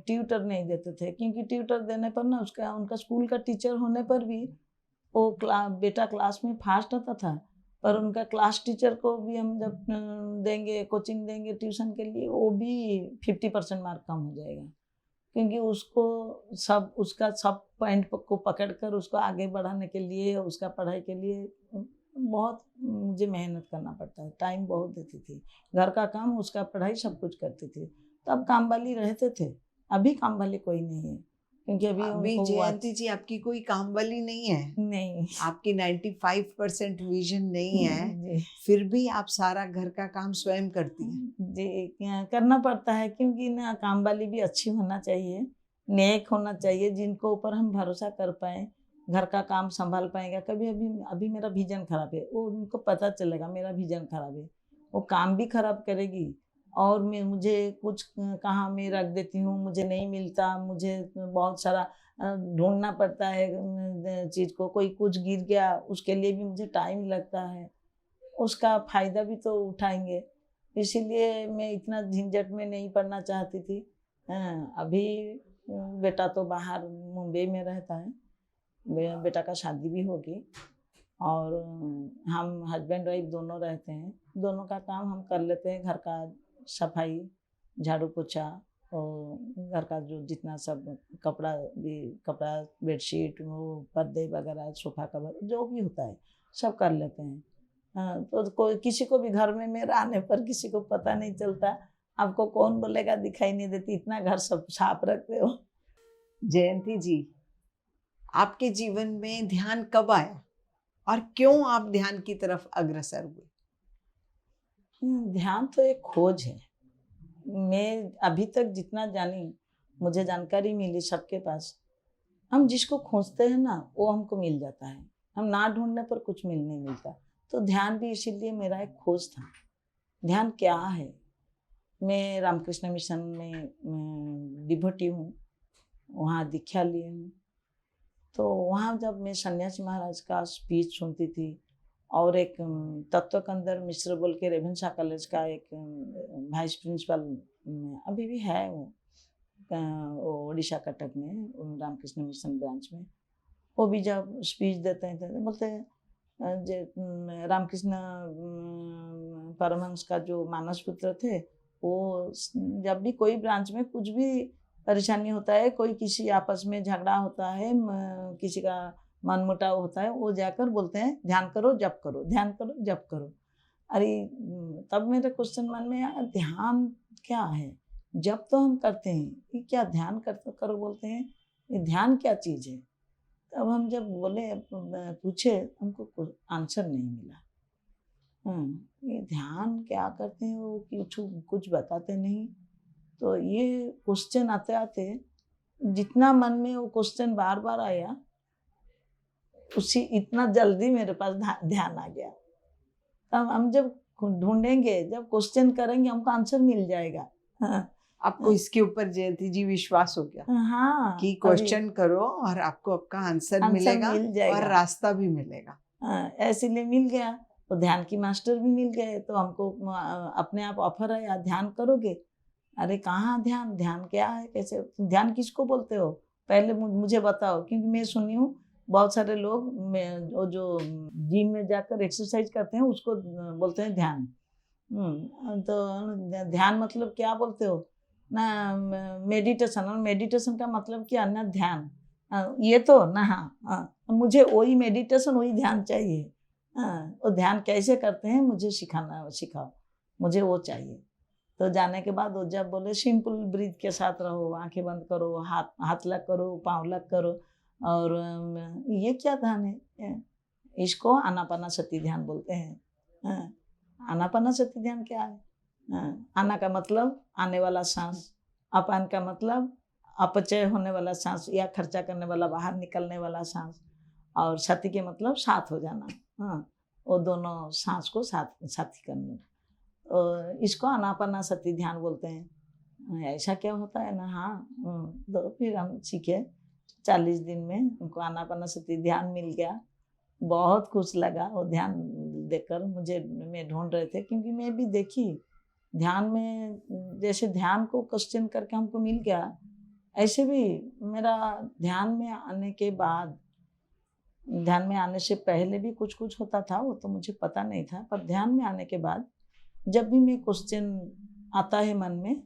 Speaker 1: ट्यूटर नहीं देते थे, क्योंकि ट्यूटर देने पर ना उनका स्कूल का टीचर होने पर भी वो बेटा क्लास में फास्ट आता था, पर उनका क्लास टीचर को भी हम जब देंगे, कोचिंग देंगे ट्यूशन के लिए, वो भी 50% मार्क कम हो जाएगा, क्योंकि उसका सब पॉइंट को पकड़कर उसको आगे बढ़ाने के लिए, उसका पढ़ाई के लिए बहुत मुझे मेहनत करना पड़ता है, टाइम बहुत देती थी, घर का काम, उसका पढ़ाई, सब कुछ करती थी। तब काम वाली रहते थे, अभी काम वाली कोई नहीं है, क्योंकि
Speaker 2: अभी जयंती जी आपकी कोई काम वाली नहीं है?
Speaker 1: नहीं,
Speaker 2: आपकी 95% विजन नहीं है, फिर भी आप सारा घर का काम स्वयं करती हैं?
Speaker 1: जी, करना पड़ता है, क्योंकि ना काम वाली भी अच्छी होना चाहिए, नेक होना चाहिए, जिनको ऊपर हम भरोसा कर पाए, घर का काम संभाल पाएगा। कभी अभी मेरा विजन खराब है, वो उनको पता चलेगा मेरा विजन खराब है, वो काम भी खराब करेगी, और मैं मुझे कुछ कहाँ मैं रख देती हूँ, मुझे नहीं मिलता, मुझे बहुत सारा ढूंढना पड़ता है चीज़ को। कोई कुछ गिर गया उसके लिए भी मुझे टाइम लगता है, उसका फ़ायदा भी तो उठाएंगे। इसीलिए मैं इतना झंझट में नहीं पड़ना चाहती थी। अभी बेटा तो बाहर मुंबई में रहता है, बेटा का शादी भी होगी और हम हस्बैंड वाइफ दोनों रहते हैं। दोनों का काम हम कर लेते हैं, घर का सफाई, झाड़ू पोछा और घर का जो जितना सब कपड़ा बेडशीट, वो पर्दे वगैरह, सोफा कवर जो भी होता है सब कर लेते हैं। हाँ, तो कोई किसी को भी घर में मेरे आने पर किसी को पता नहीं चलता। आपको कौन बोलेगा दिखाई नहीं देती, इतना घर सब साफ रखते हो।
Speaker 2: जयंती जी, आपके जीवन में ध्यान कब आया और क्यों आप ध्यान की तरफ अग्रसर हुए?
Speaker 1: ध्यान तो एक खोज है। मैं अभी तक जितना जानी, मुझे जानकारी मिली सबके पास, हम जिसको खोजते हैं ना वो हमको मिल जाता है। हम ना ढूंढने पर कुछ नहीं मिलता। तो ध्यान भी इसीलिए मेरा एक खोज था। ध्यान क्या है? मैं रामकृष्ण मिशन में डिवोटी हूँ, वहाँ दीक्षा लिए हूँ। तो वहाँ जब मैं सन्यासी महाराज का स्पीच सुनती थी और एक तत्व के अंदर मिश्र बोल के रेवेन्शा कॉलेज का एक वाइस प्रिंसिपल अभी भी है, वो उड़ीसा कटक में रामकृष्ण मिशन ब्रांच में, वो भी जब स्पीच देते हैं तो बोलते हैं रामकृष्ण परमहंस का जो मानस पुत्र थे, वो जब भी कोई ब्रांच में कुछ भी परेशानी होता है, कोई किसी आपस में झगड़ा होता है, किसी का मनमुटाव होता है, वो जाकर बोलते हैं ध्यान करो जप करो, ध्यान करो जप करो। अरे तब मेरे क्वेश्चन मन में आया, ध्यान क्या है? जप तो हम करते हैं, ये क्या ध्यान करते करो बोलते हैं, ये ध्यान क्या चीज़ है? तब हम जब बोले पूछे, हमको कुछ आंसर नहीं मिला। ये ध्यान क्या करते हैं वो कुछ बताते नहीं। तो ये क्वेश्चन आते आते जितना मन में वो क्वेश्चन बार बार आया, उसी इतना जल्दी मेरे पास ध्यान आ गया। तब हम जब ढूंढेंगे, जब क्वेश्चन करेंगे, हमको आंसर मिल जाएगा। हाँ,
Speaker 2: आपको इसके ऊपर जयंती जी विश्वास हो गया
Speaker 1: हाँ,
Speaker 2: कि क्वेश्चन करो और आपको आपका आंसर मिलेगा
Speaker 1: मिल जाएगा
Speaker 2: और रास्ता भी मिलेगा।
Speaker 1: ऐसे मिल गया। तो ध्यान की मास्टर भी मिल गए, तो हमको अपने आप ऑफर आया, ध्यान करोगे? अरे कहाँ ध्यान, ध्यान क्या है, कैसे ध्यान किसको बोलते हो, पहले मुझे बताओ। क्योंकि मैं सुनी हूँ बहुत सारे लोग वो जो जिम में जाकर एक्सरसाइज करते हैं उसको बोलते हैं ध्यान। तो ध्यान मतलब क्या बोलते हो ना, मेडिटेशन, और मेडिटेशन का मतलब क्या ना, ध्यान। ये तो ना, हाँ, मुझे वही मेडिटेशन वही ध्यान चाहिए। वो ध्यान कैसे करते हैं मुझे सिखाओ, मुझे वो चाहिए। तो जाने के बाद वो जब बोले सिंपल ब्रीथ के साथ रहो, आंखें बंद करो, हाथ लग करो, पाँव लग करो, और ये क्या ध्यान है? इसको आनापानासती ध्यान बोलते हैं। आनापानासती ध्यान क्या है? आना का मतलब आने वाला सांस, अपान का मतलब अपचय होने वाला सांस या खर्चा करने वाला, बाहर निकलने वाला सांस, और सती के मतलब साथ हो जाना। हाँ, वो दोनों सांस को साथी करना, इसको आनापानासती ध्यान बोलते हैं। ऐसा क्या होता है ना, हाँ। तो फिर हम सीखे, 40 दिन में हमको आनापानासती ध्यान मिल गया। बहुत खुश लगा वो ध्यान देखकर मुझे। मैं ढूंढ रहे थे, क्योंकि मैं भी देखी ध्यान में, जैसे ध्यान को क्वेश्चन करके हमको मिल गया, ऐसे भी मेरा ध्यान में आने के बाद, ध्यान में आने से पहले भी कुछ कुछ होता था, वो तो मुझे पता नहीं था। पर ध्यान में आने के बाद जब भी मैं क्वेश्चन आता है मन में,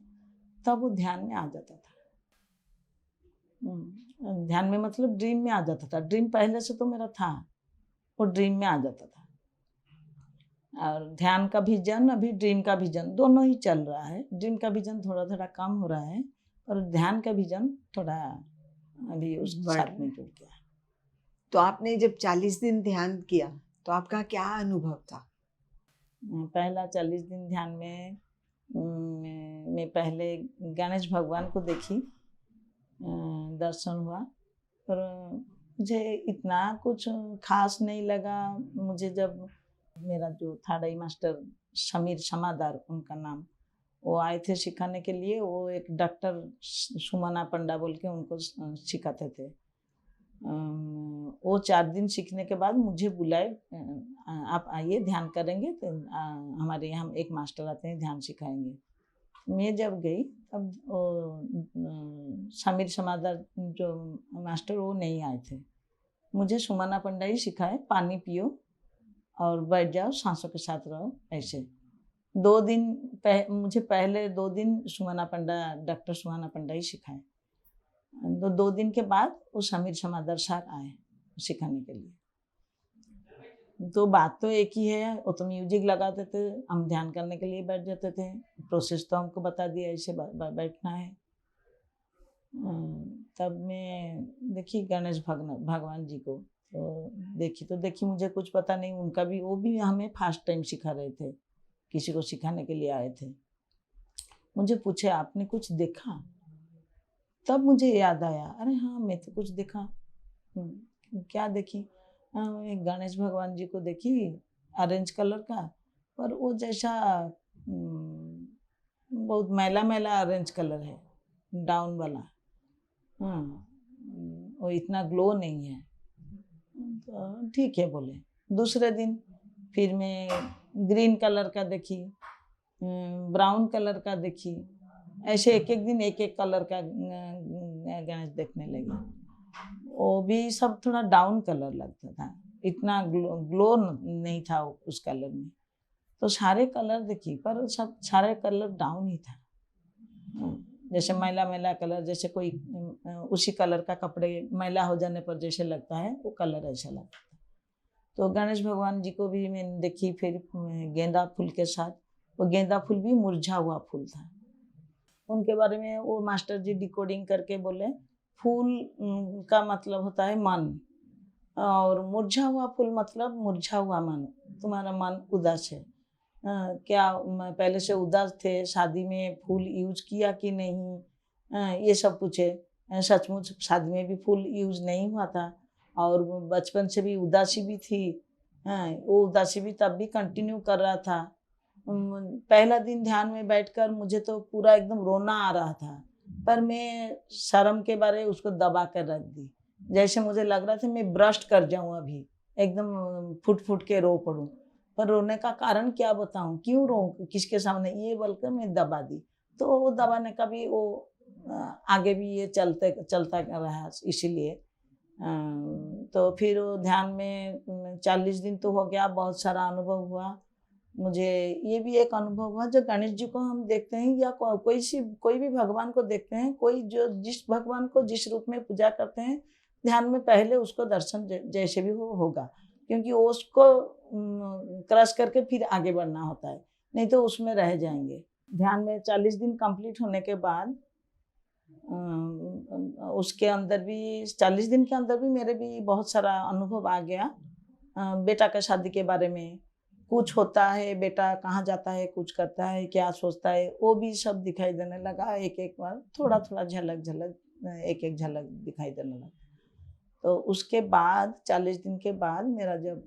Speaker 1: तब वो ध्यान में आ जाता था। ध्यान में मतलब ड्रीम में आ जाता था। ड्रीम पहले से तो मेरा था, वो ड्रीम में आ जाता था। और ध्यान का विजन, अभी ड्रीम का विजन, दोनों ही चल रहा है। ड्रीम का विजन थोड़ा थोड़ा कम हो रहा है, और ध्यान का विजन थोड़ा अभी उसके साथ में जुड़ गया।
Speaker 2: तो आपने जब 40 दिन ध्यान किया तो आपका क्या अनुभव था?
Speaker 1: पहला 40 दिन ध्यान में मैं पहले गणेश भगवान को देखी, दर्शन हुआ, पर मुझे इतना कुछ खास नहीं लगा। मुझे जब मेरा जो था डाई मास्टर समीर समादार, उनका नाम, वो आए थे सिखाने के लिए। वो एक डॉक्टर सुमना पंडा बोल के उनको सिखाते थे। वो 4 दिन सीखने के बाद मुझे बुलाए, आप आइए ध्यान करेंगे। तो हमारे यहाँ एक मास्टर आते हैं, ध्यान सिखाएंगे। मैं जब गई तब समीर समादर जो मास्टर वो नहीं आए थे। मुझे सुमना पंडा ही सिखाए, पानी पियो और बैठ जाओ, सांसों के साथ रहो, ऐसे 2 दिन मुझे पहले 2 दिन सुमना पंडा, डॉक्टर सुमना पंडा ही सिखाए। 2 दिन के बाद वो समीर समादर सर आए सिखाने के लिए। तो बात तो एक ही है, वो तो म्यूजिक लगाते थे, हम ध्यान करने के लिए बैठ जाते थे। प्रोसेस तो हमको बता दिया, ऐसे बैठना है। तब मैं देखी गणेश भगवान जी को, तो देखी मुझे कुछ पता नहीं। उनका भी, वो भी हमें फर्स्ट टाइम सिखा रहे थे, किसी को सिखाने के लिए आए थे। मुझे पूछे आपने कुछ देखा? तब मुझे याद आया, अरे हाँ मैं तो कुछ देखा। क्या देखी? एक गणेश भगवान जी को देखी, ऑरेंज कलर का, पर वो जैसा बहुत मैला मैला ऑरेंज कलर है, डाउन वाला। वो इतना ग्लो नहीं है। तो ठीक है बोले। दूसरे दिन फिर मैं ग्रीन कलर का देखी, ब्राउन कलर का देखी, ऐसे एक एक दिन एक एक कलर का गणेश देखने लगी। वो भी सब थोड़ा डाउन कलर लगता था, इतना ग्लो नहीं था उस कलर में। तो सारे कलर देखी, पर सब सारे कलर डाउन ही था। जैसे मैला मैला कलर, जैसे कोई उसी कलर का कपड़े मैला हो जाने पर जैसे लगता है, वो कलर ऐसा लगता था। तो गणेश भगवान जी को भी मैंने देखी, फिर गेंदा फूल के साथ। वो गेंदा फूल भी मुरझा हुआ फूल था। उनके बारे में वो मास्टर जी डिकोडिंग करके बोले, फूल का मतलब होता है मन, और मुरझा हुआ फूल मतलब मुरझा हुआ मन। तुम्हारा मन उदास है, क्या पहले से उदास थे, शादी में फूल यूज किया कि नहीं, ये सब पूछे। सचमुच शादी में भी फूल यूज नहीं हुआ था, और बचपन से भी उदासी भी थी। वो उदासी भी तब भी कंटिन्यू कर रहा था। पहला दिन ध्यान में बैठकर मुझे तो पूरा एकदम रोना आ रहा था, पर मैं शर्म के बारे उसको दबा कर रख दी। जैसे मुझे लग रहा था मैं ब्रस्ट कर जाऊं, अभी एकदम फुट फुट के रो पड़ूं। पर रोने का कारण क्या बताऊं, क्यों रो, किसके सामने, ये बोलकर मैं दबा दी। तो वो दबाने का भी वो आगे भी ये चलता रहा, इसीलिए। तो फिर वो ध्यान में 40 दिन तो हो गया, बहुत सारा अनुभव हुआ। मुझे ये भी एक अनुभव हुआ, जो गणेश जी को हम देखते हैं या कोई भी भगवान को देखते हैं, कोई जो जिस भगवान को जिस रूप में पूजा करते हैं, ध्यान में पहले उसको दर्शन जैसे भी होगा, क्योंकि उसको क्रश करके फिर आगे बढ़ना होता है, नहीं तो उसमें रह जाएंगे। ध्यान में 40 दिन कंप्लीट होने के बाद उसके अंदर भी 40 दिन के अंदर भी मेरे भी बहुत सारा अनुभव आ गया। बेटा का शादी के बारे में कुछ होता है, बेटा कहाँ जाता है, कुछ करता है, क्या सोचता है, वो भी सब दिखाई देने लगा। एक एक बार थोड़ा थोड़ा झलक एक एक झलक दिखाई देने लगा। तो उसके बाद 40 दिन के बाद मेरा जब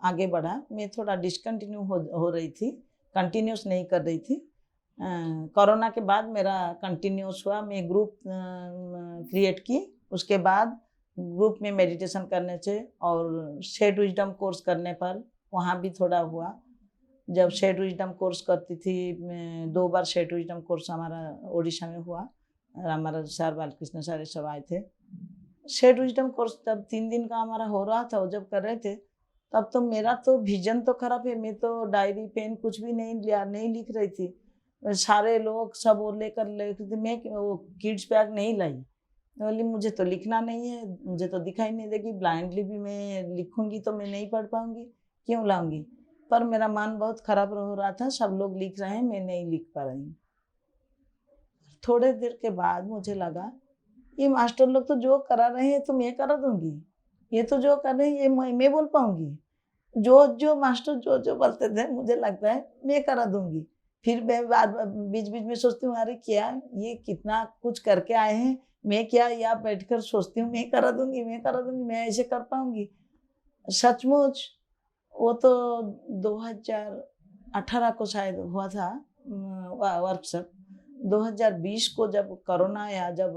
Speaker 1: आगे बढ़ा, मैं थोड़ा डिसकंटिन्यू हो रही थी, कंटिन्यूस नहीं कर रही थी। कोरोना के बाद मेरा कंटिन्यूस हुआ। मैं ग्रुप क्रिएट की, उसके बाद ग्रुप में मेडिटेशन करने से और शेड विजडम कोर्स करने पर वहाँ भी थोड़ा हुआ। जब शेड विजडम कोर्स करती थी, 2 बार शेड विजडम कोर्स हमारा उड़ीसा में हुआ, हमारा सर बालकृष्ण सर सब आए थे। शेड विजडम कोर्स तब 3 दिन का हमारा हो रहा था, जब कर रहे थे तब तो मेरा तो विजन तो खराब है, मैं तो डायरी पेन कुछ भी नहीं लिख रही थी। सारे लोग सब वो लेकर मैं वो किड्स बैग नहीं लाई, बोली मुझे तो लिखना नहीं है, मुझे तो दिखाई नहीं देगी, ब्लाइंडली भी मैं लिखूंगी तो मैं नहीं पढ़ पाऊंगी, क्यों लाऊंगी। पर मेरा मन बहुत खराब हो रहा था, सब लोग लिख रहे हैं, मैं नहीं लिख पा रही। थोड़े देर के बाद मुझे लगा, ये मास्टर लोग तो जो करा रहे हैं तो मैं करा दूंगी, ये तो जो कर रहे हैं ये मैं बोल पाऊंगी, जो मास्टर जो बोलते थे मुझे लगता है मैं करा दूंगी। फिर मैं बीच बीच में सोचती हूँ, अरे क्या ये कितना कुछ करके आए हैं, मैं क्या यहाँ बैठकर सोचती हूँ मैं करा दूंगी, मैं ऐसे कर पाऊंगी। सचमुच वो तो 2018 को शायद हुआ था, वर्कशॉप 2020 को जब कोरोना आया, जब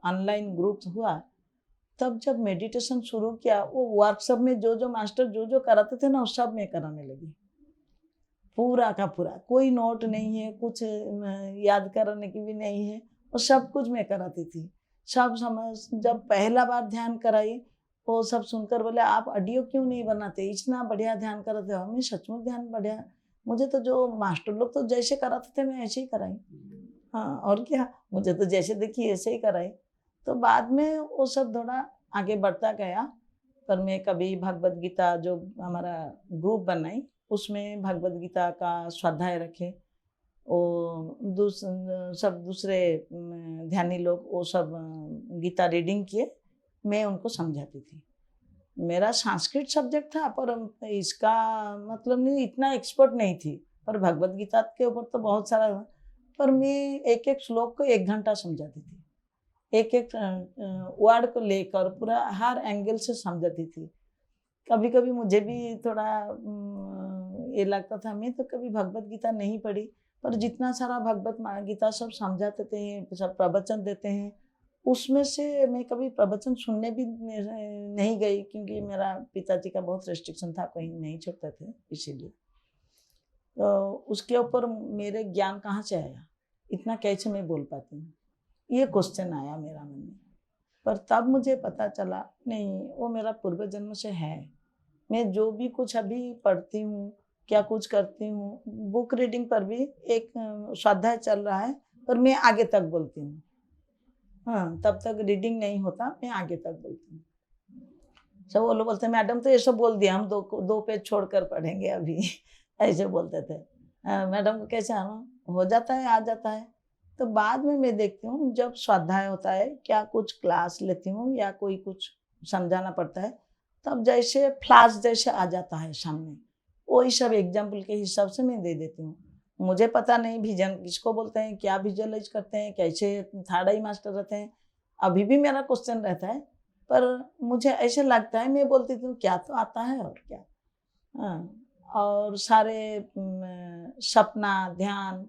Speaker 1: ऑनलाइन ग्रुप हुआ, तब जब मेडिटेशन शुरू किया, वो वर्कशॉप में जो जो मास्टर जो जो कराते थे ना, वो सब मैं कराने लगी, पूरा का पूरा। कोई नोट नहीं है, कुछ याद करने की भी नहीं है, वो सब कुछ मैं कराती थी। सब समझ, जब पहला बार ध्यान कराई, वो सब सुनकर बोले आप ऑडियो क्यों नहीं बनाते, इतना बढ़िया ध्यान कराते हो। मैं सचमुच ध्यान बढ़िया, मुझे तो जो मास्टर लोग तो जैसे कराते थे मैं ऐसे ही कराई। हाँ, और क्या, मुझे तो जैसे देखी ऐसे ही कराई। तो बाद में वो सब थोड़ा आगे बढ़ता गया। पर मैं कभी भगवद गीता जो हमारा ग्रुप बनाई, उसमें भगवद गीता का स्वाध्याय रखे। वो सब दूसरे ध्यानी लोग वो सब गीता रीडिंग किए, मैं उनको समझाती थी। मेरा संस्कृत सब्जेक्ट था, पर इसका मतलब नहीं, इतना एक्सपर्ट नहीं थी। पर भगवद गीता के ऊपर तो बहुत सारा, पर मैं एक एक श्लोक को 1 घंटा समझाती थी, एक एक वर्ड को लेकर पूरा हर एंगल से समझाती थी। कभी कभी मुझे भी थोड़ा ये लगता था, मैं तो कभी भगवद गीता नहीं पढ़ी, पर जितना सारा भगवद गीता सब समझाते थे, सब प्रवचन देते हैं, उसमें से मैं कभी प्रवचन सुनने भी नहीं गई, क्योंकि मेरा पिताजी का बहुत रेस्ट्रिक्शन था, कहीं नहीं छोड़ते थे, इसीलिए। तो उसके ऊपर मेरे ज्ञान कहाँ से आया, इतना कैसे मैं बोल पाती हूँ, ये क्वेश्चन आया मेरा मन में। पर तब मुझे पता चला, नहीं, वो मेरा पूर्व जन्म से है। मैं जो भी कुछ अभी पढ़ती हूँ, क्या कुछ करती हूँ, बुक रीडिंग पर भी एक स्वाध्याय चल रहा है, पर मैं आगे तक बोलती हूँ। हाँ, तब तक रीडिंग नहीं होता, मैं आगे तक बोलती हूँ। सब वो लोग बोलते हैं मैडम तो ये सब बोल दिया, हम दो पेज छोड़कर पढ़ेंगे अभी ऐसे बोलते थे। मैडम को कैसे आना हो जाता है, आ जाता है। तो बाद में मैं देखती हूँ, जब स्वाध्याय होता है, क्या कुछ क्लास लेती हूँ या कोई कुछ समझाना पड़ता है, तब जैसे फ्लैश जैसे आ जाता है सामने, वही सब एग्जाम्पल के हिसाब से मैं दे देती हूँ। मुझे पता नहीं विजन किसको बोलते हैं, क्या विजुअलाइज करते हैं, कैसे थर्ड आई मास्टर रहते हैं, अभी भी मेरा क्वेश्चन रहता है। पर मुझे ऐसे लगता है, मैं बोलती हूँ क्या तो आता है और क्या। हाँ, और सारे सपना, ध्यान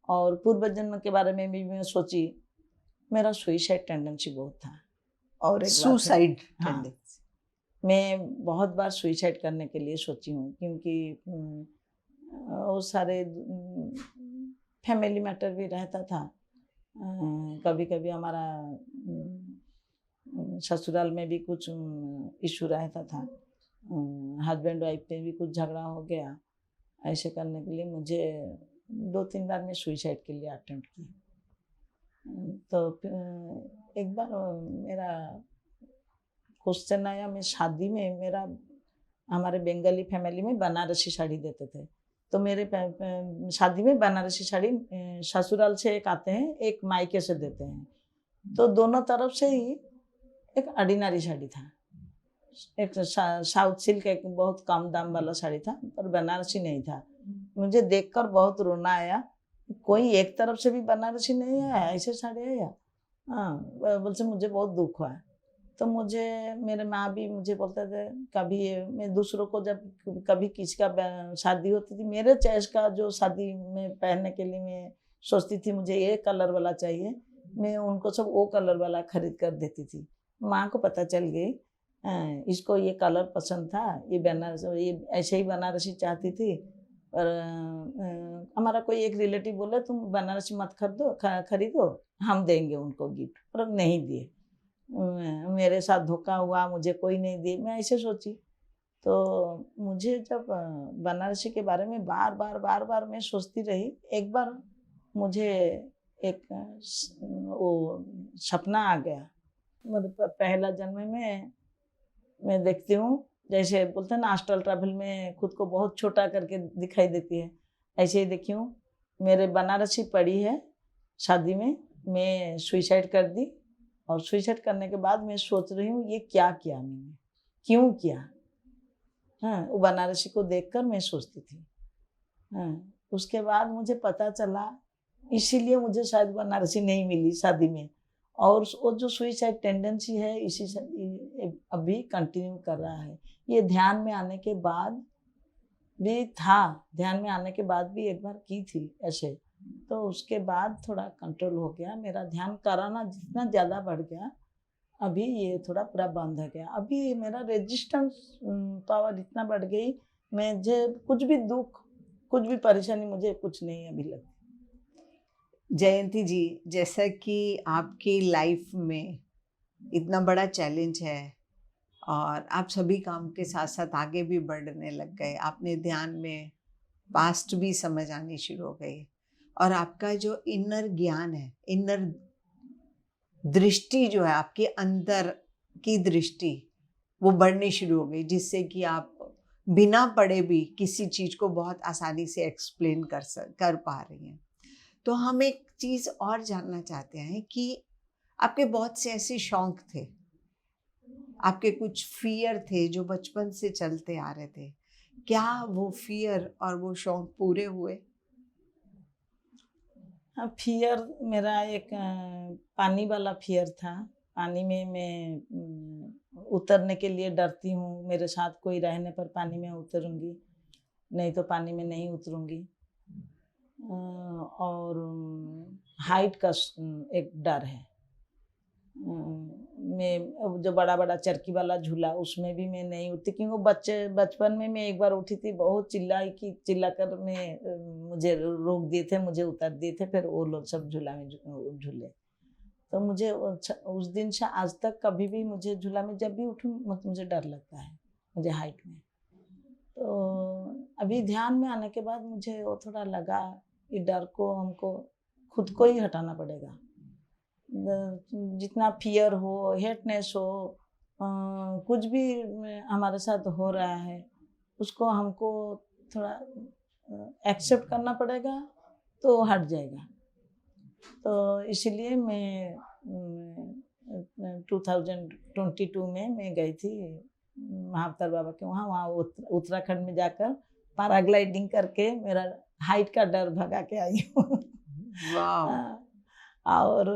Speaker 1: और पूर्व जन्म के बारे में भी मैं सोची। मेरा सुइसाइड टेंडेंसी बहुत था, और एक बात है,
Speaker 2: सुसाइड
Speaker 1: हाँ,
Speaker 2: टेंडेंसी।
Speaker 1: मैं बहुत बार सुइसाइड करने के लिए सोची हूँ, क्योंकि वो सारे फैमिली मैटर भी रहता था। कभी कभी हमारा ससुराल में भी कुछ इशू रहता था, हस्बैंड वाइफ में भी कुछ झगड़ा हो गया। ऐसे करने के लिए मुझे 2-3 बार मैं सुइसाइड के लिए अटेम्प्ट की। तो एक बार मेरा क्वेश्चन आया, मैं शादी में, मेरा हमारे बंगाली फैमिली में बनारसी साड़ी देते थे, तो मेरे शादी में बनारसी साड़ी ससुराल से एक आते हैं, एक मायके से देते हैं। तो दोनों तरफ से ही एक ऑर्डिनरी साड़ी था, एक साउथ सिल्क, एक बहुत कम दाम वाला साड़ी था, पर बनारसी नहीं था। मुझे देखकर बहुत रोना आया, कोई एक तरफ से भी बनारसी नहीं आया, ऐसे साड़ी आया। हाँ, बोलते मुझे बहुत दुख हुआ। तो मुझे मेरे माँ भी मुझे बोलते थे, कभी मैं दूसरों को जब कभी किसी का शादी होती थी, मेरे चॉइस का जो शादी में पहनने के लिए मैं सोचती थी मुझे ये कलर वाला चाहिए, मैं उनको सब वो कलर वाला खरीद कर देती थी। माँ को पता चल गई, इसको ये कलर पसंद था, ये बनारस, ये ऐसे ही बनारसी चाहती थी। पर हमारा कोई एक रिलेटिव बोले तुम बनारसी मत खरीदो, हम देंगे उनको गिफ्ट, पर नहीं दिए। मेरे साथ धोखा हुआ, मुझे कोई नहीं दिए, मैं ऐसे सोची। तो मुझे जब बनारसी के बारे में बार बार मैं सोचती रही, एक बार मुझे एक वो सपना आ गया। मतलब पहला जन्म में मैं देखती हूँ, जैसे बोलते हैं ना एस्ट्रल ट्रैवल में खुद को बहुत छोटा करके दिखाई देती है, ऐसे ही देखी हूँ। मेरे बनारसी पड़ी है शादी में, मैं सुइसाइड कर दी, और सुइसाइड करने के बाद मैं सोच रही हूँ ये क्या किया मैंने, क्यों किया। हाँ, वो बनारसी को देखकर मैं सोचती थी। हाँ, उसके बाद मुझे पता चला, इसीलिए मुझे शायद बनारसी नहीं मिली शादी में, और वो जो सुइसाइड टेंडेंसी है इसी से अभी कंटिन्यू कर रहा है। ये ध्यान में आने के बाद भी था, ध्यान में आने के बाद भी एक बार की थी ऐसे। तो उसके बाद थोड़ा कंट्रोल हो गया, मेरा ध्यान कराना जितना ज़्यादा बढ़ गया, अभी ये थोड़ा पूरा बंद हो गया। अभी मेरा रेजिस्टेंस पावर इतना बढ़ गई, मुझे कुछ भी दुःख, कुछ भी परेशानी मुझे कुछ नहीं अभी लगती।
Speaker 2: जयंती जी, जैसा कि आपकी लाइफ में इतना बड़ा चैलेंज है और आप सभी काम के साथ साथ आगे भी बढ़ने लग गए, आपने ध्यान में पास्ट भी समझ आनी शुरू हो गई और आपका जो इनर ज्ञान है, इनर दृष्टि जो है, आपके अंदर की दृष्टि वो बढ़नी शुरू हो गई, जिससे कि आप बिना पढ़े भी किसी चीज को बहुत आसानी से एक्सप्लेन कर पा रही हैं। तो हम एक चीज और जानना चाहते हैं कि आपके बहुत से ऐसे शौक थे, आपके कुछ फियर थे जो बचपन से चलते आ रहे थे, क्या वो फियर और वो शौक पूरे हुए?
Speaker 1: हाँ, फियर मेरा एक पानी वाला फियर था। पानी में मैं उतरने के लिए डरती हूँ, मेरे साथ कोई रहने पर पानी में उतरूँगी, नहीं तो पानी में नहीं उतरूँगी। और हाइट का एक डर है। मैं जो बड़ा-बड़ा चरखी वाला झूला, उसमें भी मैं नहीं उठती, क्योंकि वो बचपन में मैं एक बार उठी थी, बहुत चिल्लाकर मैं मुझे रोक दिए थे, मुझे उतार दिए थे, फिर वो लोग सब झूला में झूले। तो मुझे उस दिन से आज तक कभी भी मुझे झूला में जब भी उठूँ मुझे डर लगता है, मुझे हाइट में। तो अभी ध्यान में आने के बाद मुझे वो थोड़ा लगा, ये डर को हमको खुद को ही हटाना पड़ेगा। जितना फियर हो, हेटनेस हो, कुछ भी हमारे साथ हो रहा है, उसको हमको थोड़ा एक्सेप्ट करना पड़ेगा, तो हट जाएगा। तो इसीलिए मैं 2022 में मैं गई थी महाअवतार बाबा के वहाँ वहाँ उत्तराखंड में जाकर पैराग्लाइडिंग करके मेरा हाइट का डर भगा के आई हूँ।
Speaker 2: वाह,
Speaker 1: और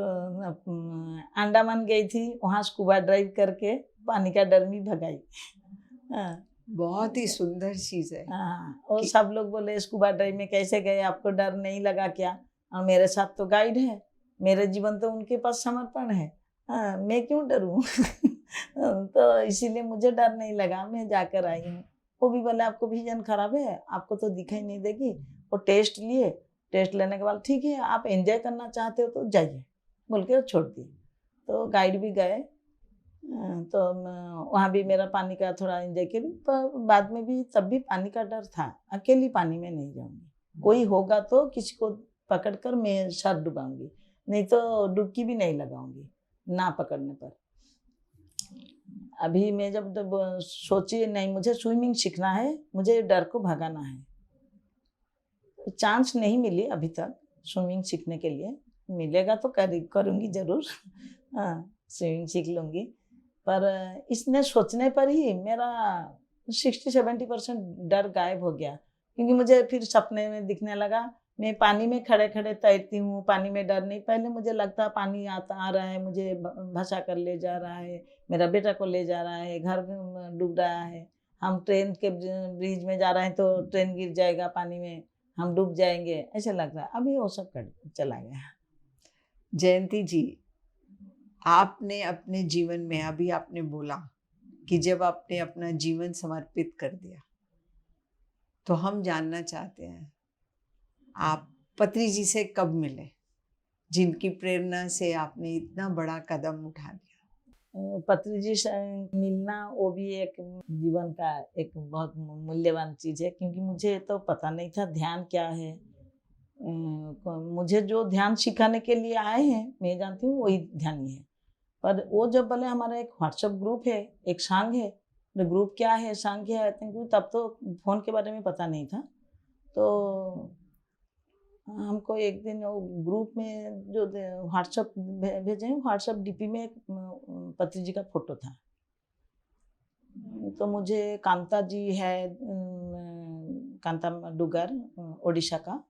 Speaker 1: अंडमान गई थी, वहाँ स्कूबा ड्राइव करके पानी का डर भी भगाई। हाँ,
Speaker 2: बहुत ही सुंदर चीज है
Speaker 1: हाँ, और
Speaker 2: कि
Speaker 1: सब लोग बोले स्कूबा ड्राइव में कैसे गए, आपको डर नहीं लगा क्या? और मेरे साथ तो गाइड है, मेरे जीवन तो उनके पास समर्पण है। हाँ, मैं क्यों डरूं? तो इसीलिए मुझे डर नहीं लगा, मैं जाकर आई हूँ। वो भी बोले आपको विजन खराब है, आपको तो दिखाई नहीं देगी। वो टेस्ट लिए, टेस्ट लेने के बाद ठीक है, आप एंजॉय करना चाहते हो तो जाइए, बोल के छोड़ दिए। तो गाइड भी गए। तो वहाँ भी मेरा पानी का थोड़ा एंजॉय किया, पर बाद में भी तब भी पानी का डर था। अकेली पानी में नहीं जाऊँगी, कोई होगा तो किसी को पकड़कर मैं सर डुबाऊँगी, नहीं तो डुबकी भी नहीं लगाऊँगी, ना पकड़ने पर। अभी मैं जब सोची नहीं मुझे स्विमिंग सीखना है, मुझे डर को भगाना है। चांस नहीं मिली अभी तक स्विमिंग सीखने के लिए, मिलेगा तो करूँगी ज़रूर। हाँ, स्विमिंग सीख लूँगी। पर इसने सोचने पर ही मेरा 60-70% डर गायब हो गया, क्योंकि मुझे फिर सपने में दिखने लगा, मैं पानी में खड़े-खड़े तैरती हूँ, पानी में डर नहीं। पहले मुझे लगता पानी आ रहा है, मुझे भसा कर ले जा रहा है, मेरा बेटा को ले जा रहा है, घर में डूब रहा है, हम ट्रेन के ब्रिज में जा रहे हैं तो ट्रेन गिर जाएगा पानी में, हम डूब जाएंगे, ऐसे लग रहा है। अभी वो सब चला गया।
Speaker 2: जयंती जी, आपने अपने जीवन में, अभी आपने बोला कि जब आपने अपना जीवन समर्पित कर दिया, तो हम जानना चाहते हैं आप पत्री जी से कब मिले, जिनकी प्रेरणा से आपने इतना बड़ा कदम उठा लिया?
Speaker 1: पत्री जी से मिलना वो भी एक जीवन का एक बहुत मूल्यवान चीज़ है, क्योंकि मुझे तो पता नहीं था ध्यान क्या है। मुझे जो ध्यान सिखाने के लिए आए हैं, मैं जानती हूँ वही ध्यानी है। पर वो जब बोले हमारा एक व्हाट्सएप ग्रुप है, एक सांग है, तो ग्रुप क्या है, सांग क्या है, तब तो फ़ोन के बारे में पता नहीं था। तो हमको एक दिन वो ग्रुप में जो व्हाट्सएप भेजे हैं, व्हाट्सएप डीपी में एक पति जी का फोटो था। तो मुझे कांता जी है, कांता डुगर, ओडिशा का,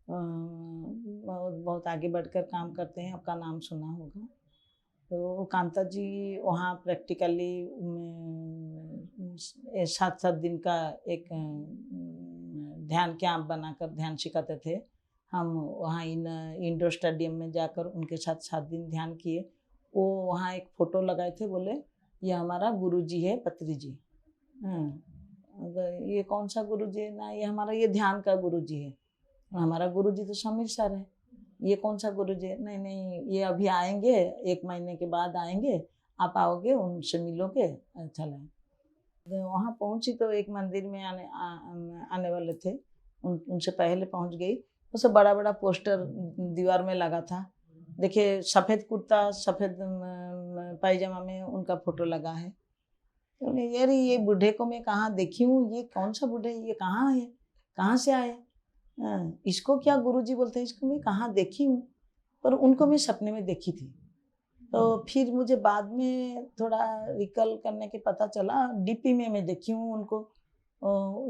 Speaker 1: बहुत बहुत आगे बढ़कर काम करते हैं, आपका नाम सुना होगा। तो कांता जी वहाँ प्रैक्टिकली 7-7 दिन का एक ध्यान कैंप बनाकर ध्यान सिखाते थे। हम वहाँ इंडोर स्टेडियम में जाकर उनके साथ 7 दिन ध्यान किए। वो वहाँ एक फ़ोटो लगाए थे, बोले ये हमारा गुरुजी है पत्री जी। ये कौन सा गुरुजी है ना, ये हमारा ये ध्यान का गुरुजी है। हमारा गुरुजी तो समीर सर है, ये कौन सा गुरुजी है? नहीं नहीं, ये अभी आएंगे, 1 महीने के बाद आएंगे, आप आओगे उनसे मिलोगे, अच्छा लगे। वहाँ पहुँची तो एक मंदिर में आने वाले थे, उनसे पहले पहुँच गई। उससे बड़ा बड़ा पोस्टर दीवार में लगा था, देखिए सफ़ेद कुर्ता सफ़ेद पायजामा में उनका फ़ोटो लगा है। तो यार ये बूढ़े को मैं कहाँ देखी हूँ, ये कौन सा बूढ़े, ये कहाँ है, कहाँ से आए? इसको क्या गुरुजी बोलते हैं, इसको मैं कहाँ देखी हूँ? पर उनको मैं सपने में देखी थी। तो फिर मुझे बाद में थोड़ा रिकल करने के पता चला, डीपी में मैं देखी हूँ उनको,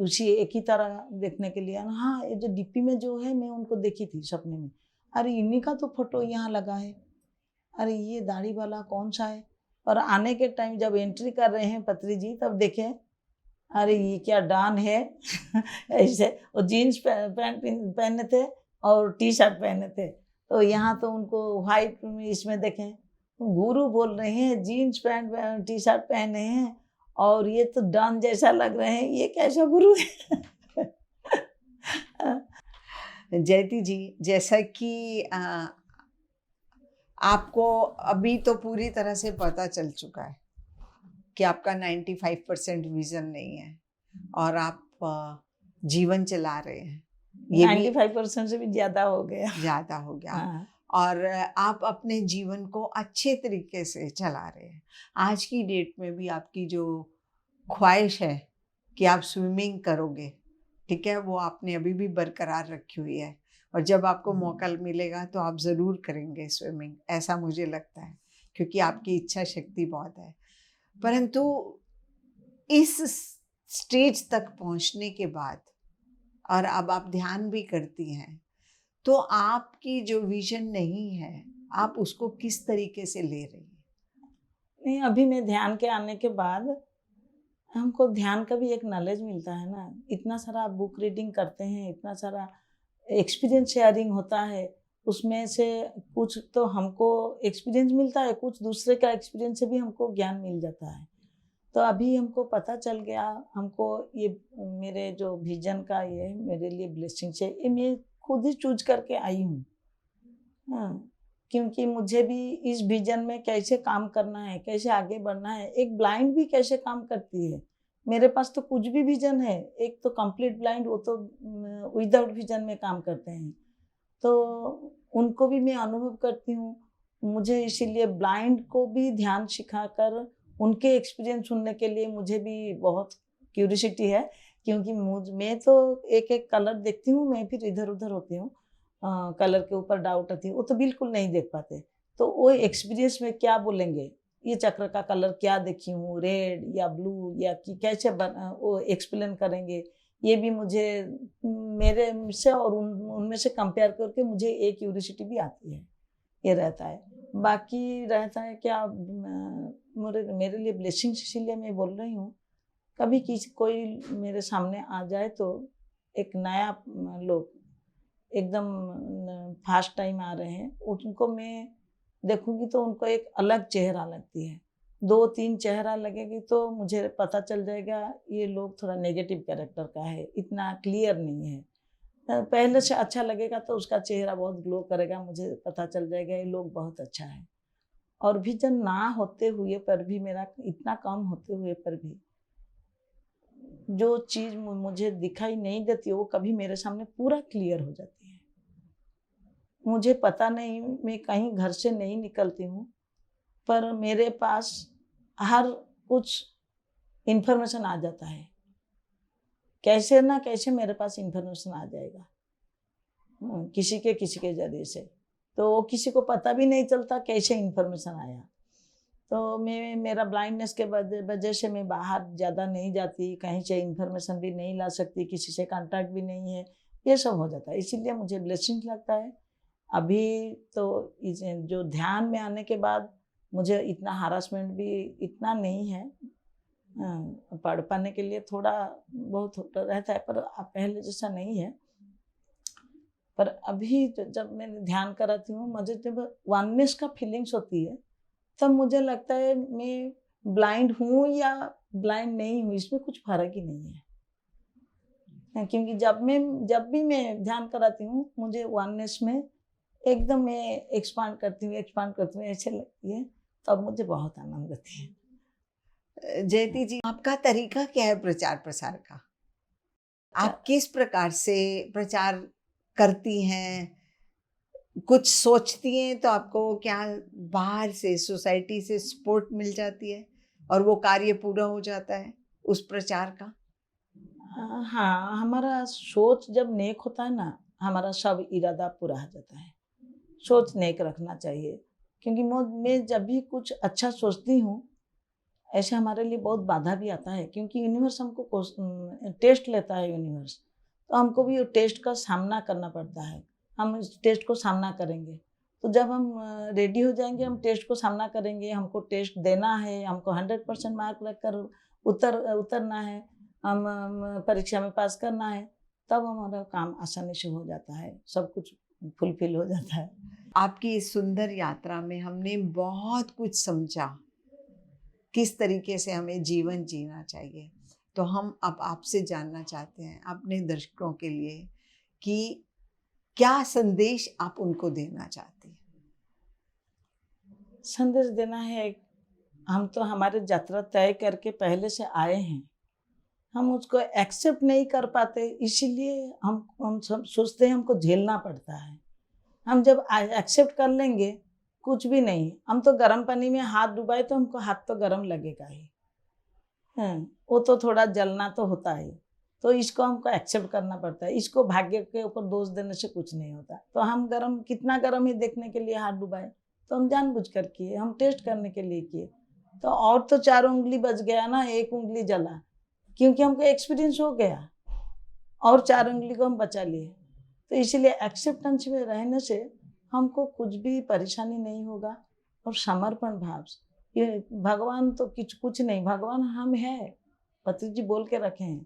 Speaker 1: उसी एक ही तरह देखने के लिए। हाँ, ये जो डीपी में जो है मैं उनको देखी थी सपने में। अरे इन्हीं का तो फोटो यहाँ लगा है, अरे ये दाढ़ी वाला कौन सा है? और आने के टाइम जब एंट्री कर रहे हैं पत्री जी, तब देखें अरे ये क्या डॉन है। ऐसे वो जीन्स पैंट पहने थे और टी शर्ट पहने थे। तो यहाँ तो उनको वाइट इसमें देखें, गुरु बोल रहे हैं, जीन्स पैंट टी शर्ट पहने हैं और ये तो डॉन जैसा लग रहे हैं, ये कैसा गुरु है?
Speaker 2: जयती जी, जैसा कि आपको अभी तो पूरी तरह से पता चल चुका है कि आपका 95% विजन नहीं है और आप जीवन चला रहे हैं, ये
Speaker 1: 95% से भी ज़्यादा हो गया।
Speaker 2: हाँ। और आप अपने जीवन को अच्छे तरीके से चला रहे हैं। आज की डेट में भी आपकी जो ख्वाहिश है कि आप स्विमिंग करोगे, ठीक है, वो आपने अभी भी बरकरार रखी हुई है और जब आपको मौका मिलेगा तो आप ज़रूर करेंगे स्विमिंग, ऐसा मुझे लगता है, क्योंकि आपकी इच्छा शक्ति बहुत है। परंतु इस स्टेज तक पहुंचने के बाद और अब आप ध्यान भी करती हैं, तो आपकी जो विजन नहीं है, आप उसको किस तरीके से ले रही हैं?
Speaker 1: नहीं, अभी मैं ध्यान के आने के बाद हमको ध्यान का भी एक नॉलेज मिलता है ना, इतना सारा बुक रीडिंग करते हैं, इतना सारा एक्सपीरियंस शेयरिंग होता है, उसमें से कुछ तो हमको एक्सपीरियंस मिलता है, कुछ दूसरे का एक्सपीरियंस से भी हमको ज्ञान मिल जाता है। तो अभी हमको पता चल गया, हमको ये मेरे जो विजन का ये मेरे लिए ब्लेसिंग्स है, ये मैं खुद ही चूज करके आई हूँ। हाँ, क्योंकि मुझे भी इस विजन में कैसे काम करना है, कैसे आगे बढ़ना है, एक ब्लाइंड भी कैसे काम करती है। मेरे पास तो कुछ भी विजन है, एक तो कंप्लीट ब्लाइंड, वो तो विदाउट विजन में काम करते हैं, तो उनको भी मैं अनुभव करती हूँ। मुझे इसीलिए ब्लाइंड को भी ध्यान सिखाकर उनके एक्सपीरियंस सुनने के लिए मुझे भी बहुत क्यूरियोसिटी है, क्योंकि मैं तो एक एक कलर देखती हूँ, मैं फिर इधर उधर होती हूँ, कलर के ऊपर डाउट आती है, वो तो बिल्कुल नहीं देख पाते। तो वो एक्सपीरियंस में क्या बोलेंगे, ये चक्र का कलर क्या देखी हूँ, रेड या ब्लू या कि कैसे वो एक्सप्लेन करेंगे, ये भी मुझे मेरे से और उनमें से कंपेयर करके मुझे एक क्यूरियोसिटी भी आती है, ये रहता है। बाकी रहता है क्या, मेरे लिए ब्लेसिंग्स इसीलिए मैं बोल रही हूँ, कभी कोई मेरे सामने आ जाए तो एक नया लोग एकदम फर्स्ट टाइम आ रहे हैं, उनको मैं देखूंगी तो उनको एक अलग चेहरा लगती है, 2-3 चेहरा लगेगी तो मुझे पता चल जाएगा ये लोग थोड़ा नेगेटिव कैरेक्टर का है, इतना क्लियर नहीं है। पहले से अच्छा लगेगा तो उसका चेहरा बहुत ग्लो करेगा, मुझे पता चल जाएगा ये लोग बहुत अच्छा है। और विजन ना होते हुए पर भी, मेरा इतना कम होते हुए पर भी, जो चीज़ मुझे दिखाई नहीं देती वो कभी मेरे सामने पूरा क्लियर हो जाती है। मुझे पता नहीं, मैं कहीं घर से नहीं निकलती हूँ, पर मेरे पास हर कुछ इन्फॉर्मेशन आ जाता है, कैसे ना कैसे मेरे पास इन्फॉर्मेशन आ जाएगा, किसी के ज़रिए से, तो किसी को पता भी नहीं चलता कैसे इन्फॉर्मेशन आया। तो मेरा ब्लाइंडनेस के वजह से मैं बाहर ज़्यादा नहीं जाती, कहीं से इन्फॉर्मेशन भी नहीं ला सकती, किसी से कांटेक्ट भी नहीं है, ये सब हो जाता है। इसीलिए मुझे ब्लेसिंग लगता है। अभी तो जो ध्यान में आने के बाद मुझे इतना हरासमेंट भी इतना नहीं है, पढ़ पाने के लिए थोड़ा बहुत रहता है, पर अब पहले जैसा नहीं है। पर अभी जब मैं ध्यान कराती हूँ, मुझे जब वननेस का फीलिंग्स होती है, तब मुझे लगता है मैं ब्लाइंड हूँ या ब्लाइंड नहीं हूँ, इसमें कुछ फर्क ही नहीं है। क्योंकि जब भी मैं ध्यान कराती हूँ, मुझे वननेस में एकदम मैं एक्सपांड करती हूँ ऐसे लगती है, तब मुझे बहुत आनंद आती है।
Speaker 2: जयती जी, आपका तरीका क्या है प्रचार प्रसार का? आप किस प्रकार से प्रचार करती हैं? कुछ सोचती हैं तो आपको क्या बाहर से सोसाइटी से सपोर्ट मिल जाती है और वो कार्य पूरा हो जाता है उस प्रचार का?
Speaker 1: हाँ, हमारा सोच जब नेक होता है ना, हमारा सब इरादा पूरा हो जाता है। सोच नेक रखना चाहिए, क्योंकि मैं जब भी कुछ अच्छा सोचती हूँ, ऐसे हमारे लिए बहुत बाधा भी आता है, क्योंकि यूनिवर्स हमको टेस्ट लेता है यूनिवर्स, तो हमको भी टेस्ट का सामना करना पड़ता है। हम इस टेस्ट को सामना करेंगे, तो जब हम रेडी हो जाएंगे, हम टेस्ट को सामना करेंगे, हमको टेस्ट देना है, हमको 100% मार्क रखकर उतरना है, हम परीक्षा में पास करना है, तब हमारा काम आसानी से हो जाता है, सब कुछ फुलफिल हो जाता है।
Speaker 2: आपकी इस सुंदर यात्रा में हमने बहुत कुछ समझा, किस तरीके से हमें जीवन जीना चाहिए। तो हम अब आपसे जानना चाहते हैं अपने दर्शकों के लिए कि क्या संदेश आप उनको देना चाहती हैं?
Speaker 1: संदेश देना है, हम तो हमारी यात्रा तय करके पहले से आए हैं, हम उसको एक्सेप्ट नहीं कर पाते, इसीलिए हम सब सोचते हैं हमको झेलना पड़ता है। हम जब एक्सेप्ट कर लेंगे, कुछ भी नहीं, हम तो गर्म पानी में हाथ डुबाए तो हमको हाथ तो गर्म लगेगा ही, वो तो थोड़ा जलना तो होता है, तो इसको हमको एक्सेप्ट करना पड़ता है। इसको भाग्य के ऊपर दोष देने से कुछ नहीं होता। तो हम गर्म कितना गर्म है देखने के लिए हाथ डुबाए, तो हम जानबूझ कर किए, हम टेस्ट करने के लिए किए, तो और तो 4 उंगली बच गया ना, 1 उंगली जला, क्योंकि हमको एक्सपीरियंस हो गया और 4 उंगली को हम बचा लिए। तो इसीलिए एक्सेप्टेंस में रहने से हमको कुछ भी परेशानी नहीं होगा। और समर्पण भाव से, ये भगवान तो कुछ नहीं, भगवान हम हैं, पति जी बोल के रखे हैं,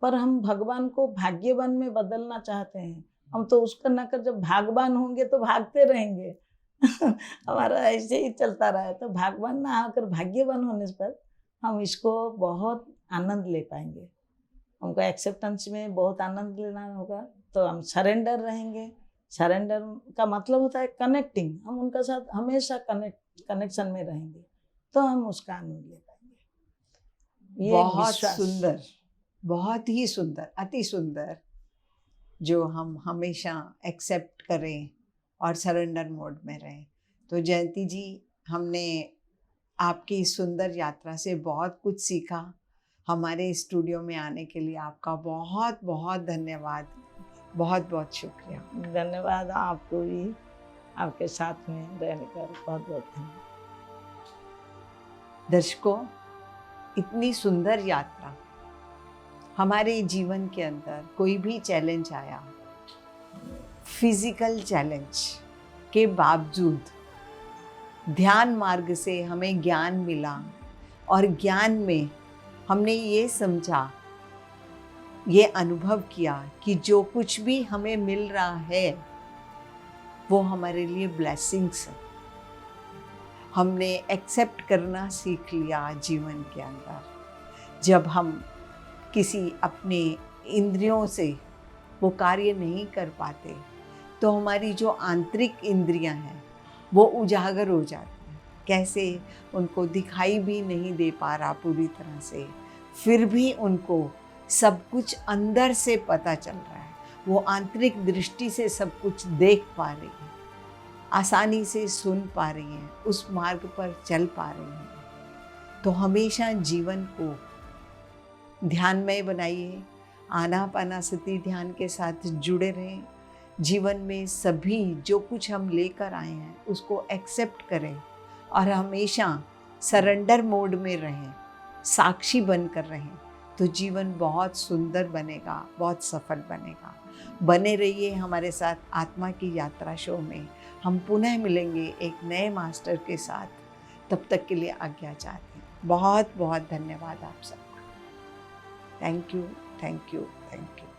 Speaker 1: पर हम भगवान को भाग्यवान में बदलना चाहते हैं। हम तो उसका न कर, जब भागवान होंगे तो भागते रहेंगे हमारा ऐसे ही चलता रहा है। तो भागवान ना आकर भाग्यवान होने पर हम इसको बहुत आनंद ले पाएंगे। हमको एक्सेप्टेंस में बहुत आनंद लेना होगा, तो हम सरेंडर रहेंगे। सरेंडर का मतलब होता है कनेक्टिंग, हम उनका साथ हमेशा कनेक्शन में रहेंगे, तो हम उसका आनंद ले पाएंगे। ये
Speaker 2: बहुत
Speaker 1: विश्वास।
Speaker 2: सुंदर, बहुत ही सुंदर, अति सुंदर, जो हम हमेशा एक्सेप्ट करें और सरेंडर मोड में रहें। तो जयंती जी, हमने आपकी इस सुंदर यात्रा से बहुत कुछ सीखा। हमारे स्टूडियो में आने के लिए आपका बहुत बहुत धन्यवाद, बहुत बहुत शुक्रिया।
Speaker 1: धन्यवाद आपको भी, आपके साथ में रहने का बहुत बहुत धन्यवाद।
Speaker 2: दर्शकों, इतनी सुंदर यात्रा, हमारे जीवन के अंदर कोई भी चैलेंज आया, फिजिकल चैलेंज के बावजूद ध्यान मार्ग से हमें ज्ञान मिला, और ज्ञान में हमने ये समझा, ये अनुभव किया कि जो कुछ भी हमें मिल रहा है वो हमारे लिए ब्लेसिंग्स है। हमने एक्सेप्ट करना सीख लिया जीवन के अंदर। जब हम किसी अपने इंद्रियों से वो कार्य नहीं कर पाते, तो हमारी जो आंतरिक इंद्रियां हैं वो उजागर हो जाती हैं। कैसे? उनको दिखाई भी नहीं दे पा रहा पूरी तरह से, फिर भी उनको सब कुछ अंदर से पता चल रहा है। वो आंतरिक दृष्टि से सब कुछ देख पा रही है, आसानी से सुन पा रही हैं, उस मार्ग पर चल पा रही हैं। तो हमेशा जीवन को ध्यानमय बनाइए, आनापानासति ध्यान के साथ जुड़े रहें। जीवन में सभी जो कुछ हम लेकर आए हैं उसको एक्सेप्ट करें और हमेशा सरेंडर मोड में रहें, साक्षी बनकर रहें, तो जीवन बहुत सुंदर बनेगा, बहुत सफल बनेगा। बने रहिए हमारे साथ आत्मा की यात्रा शो में। हम पुनः मिलेंगे एक नए मास्टर के साथ। तब तक के लिए आज्ञा चाहते हैं। बहुत बहुत धन्यवाद आप सबका। Thank you, thank you, thank you.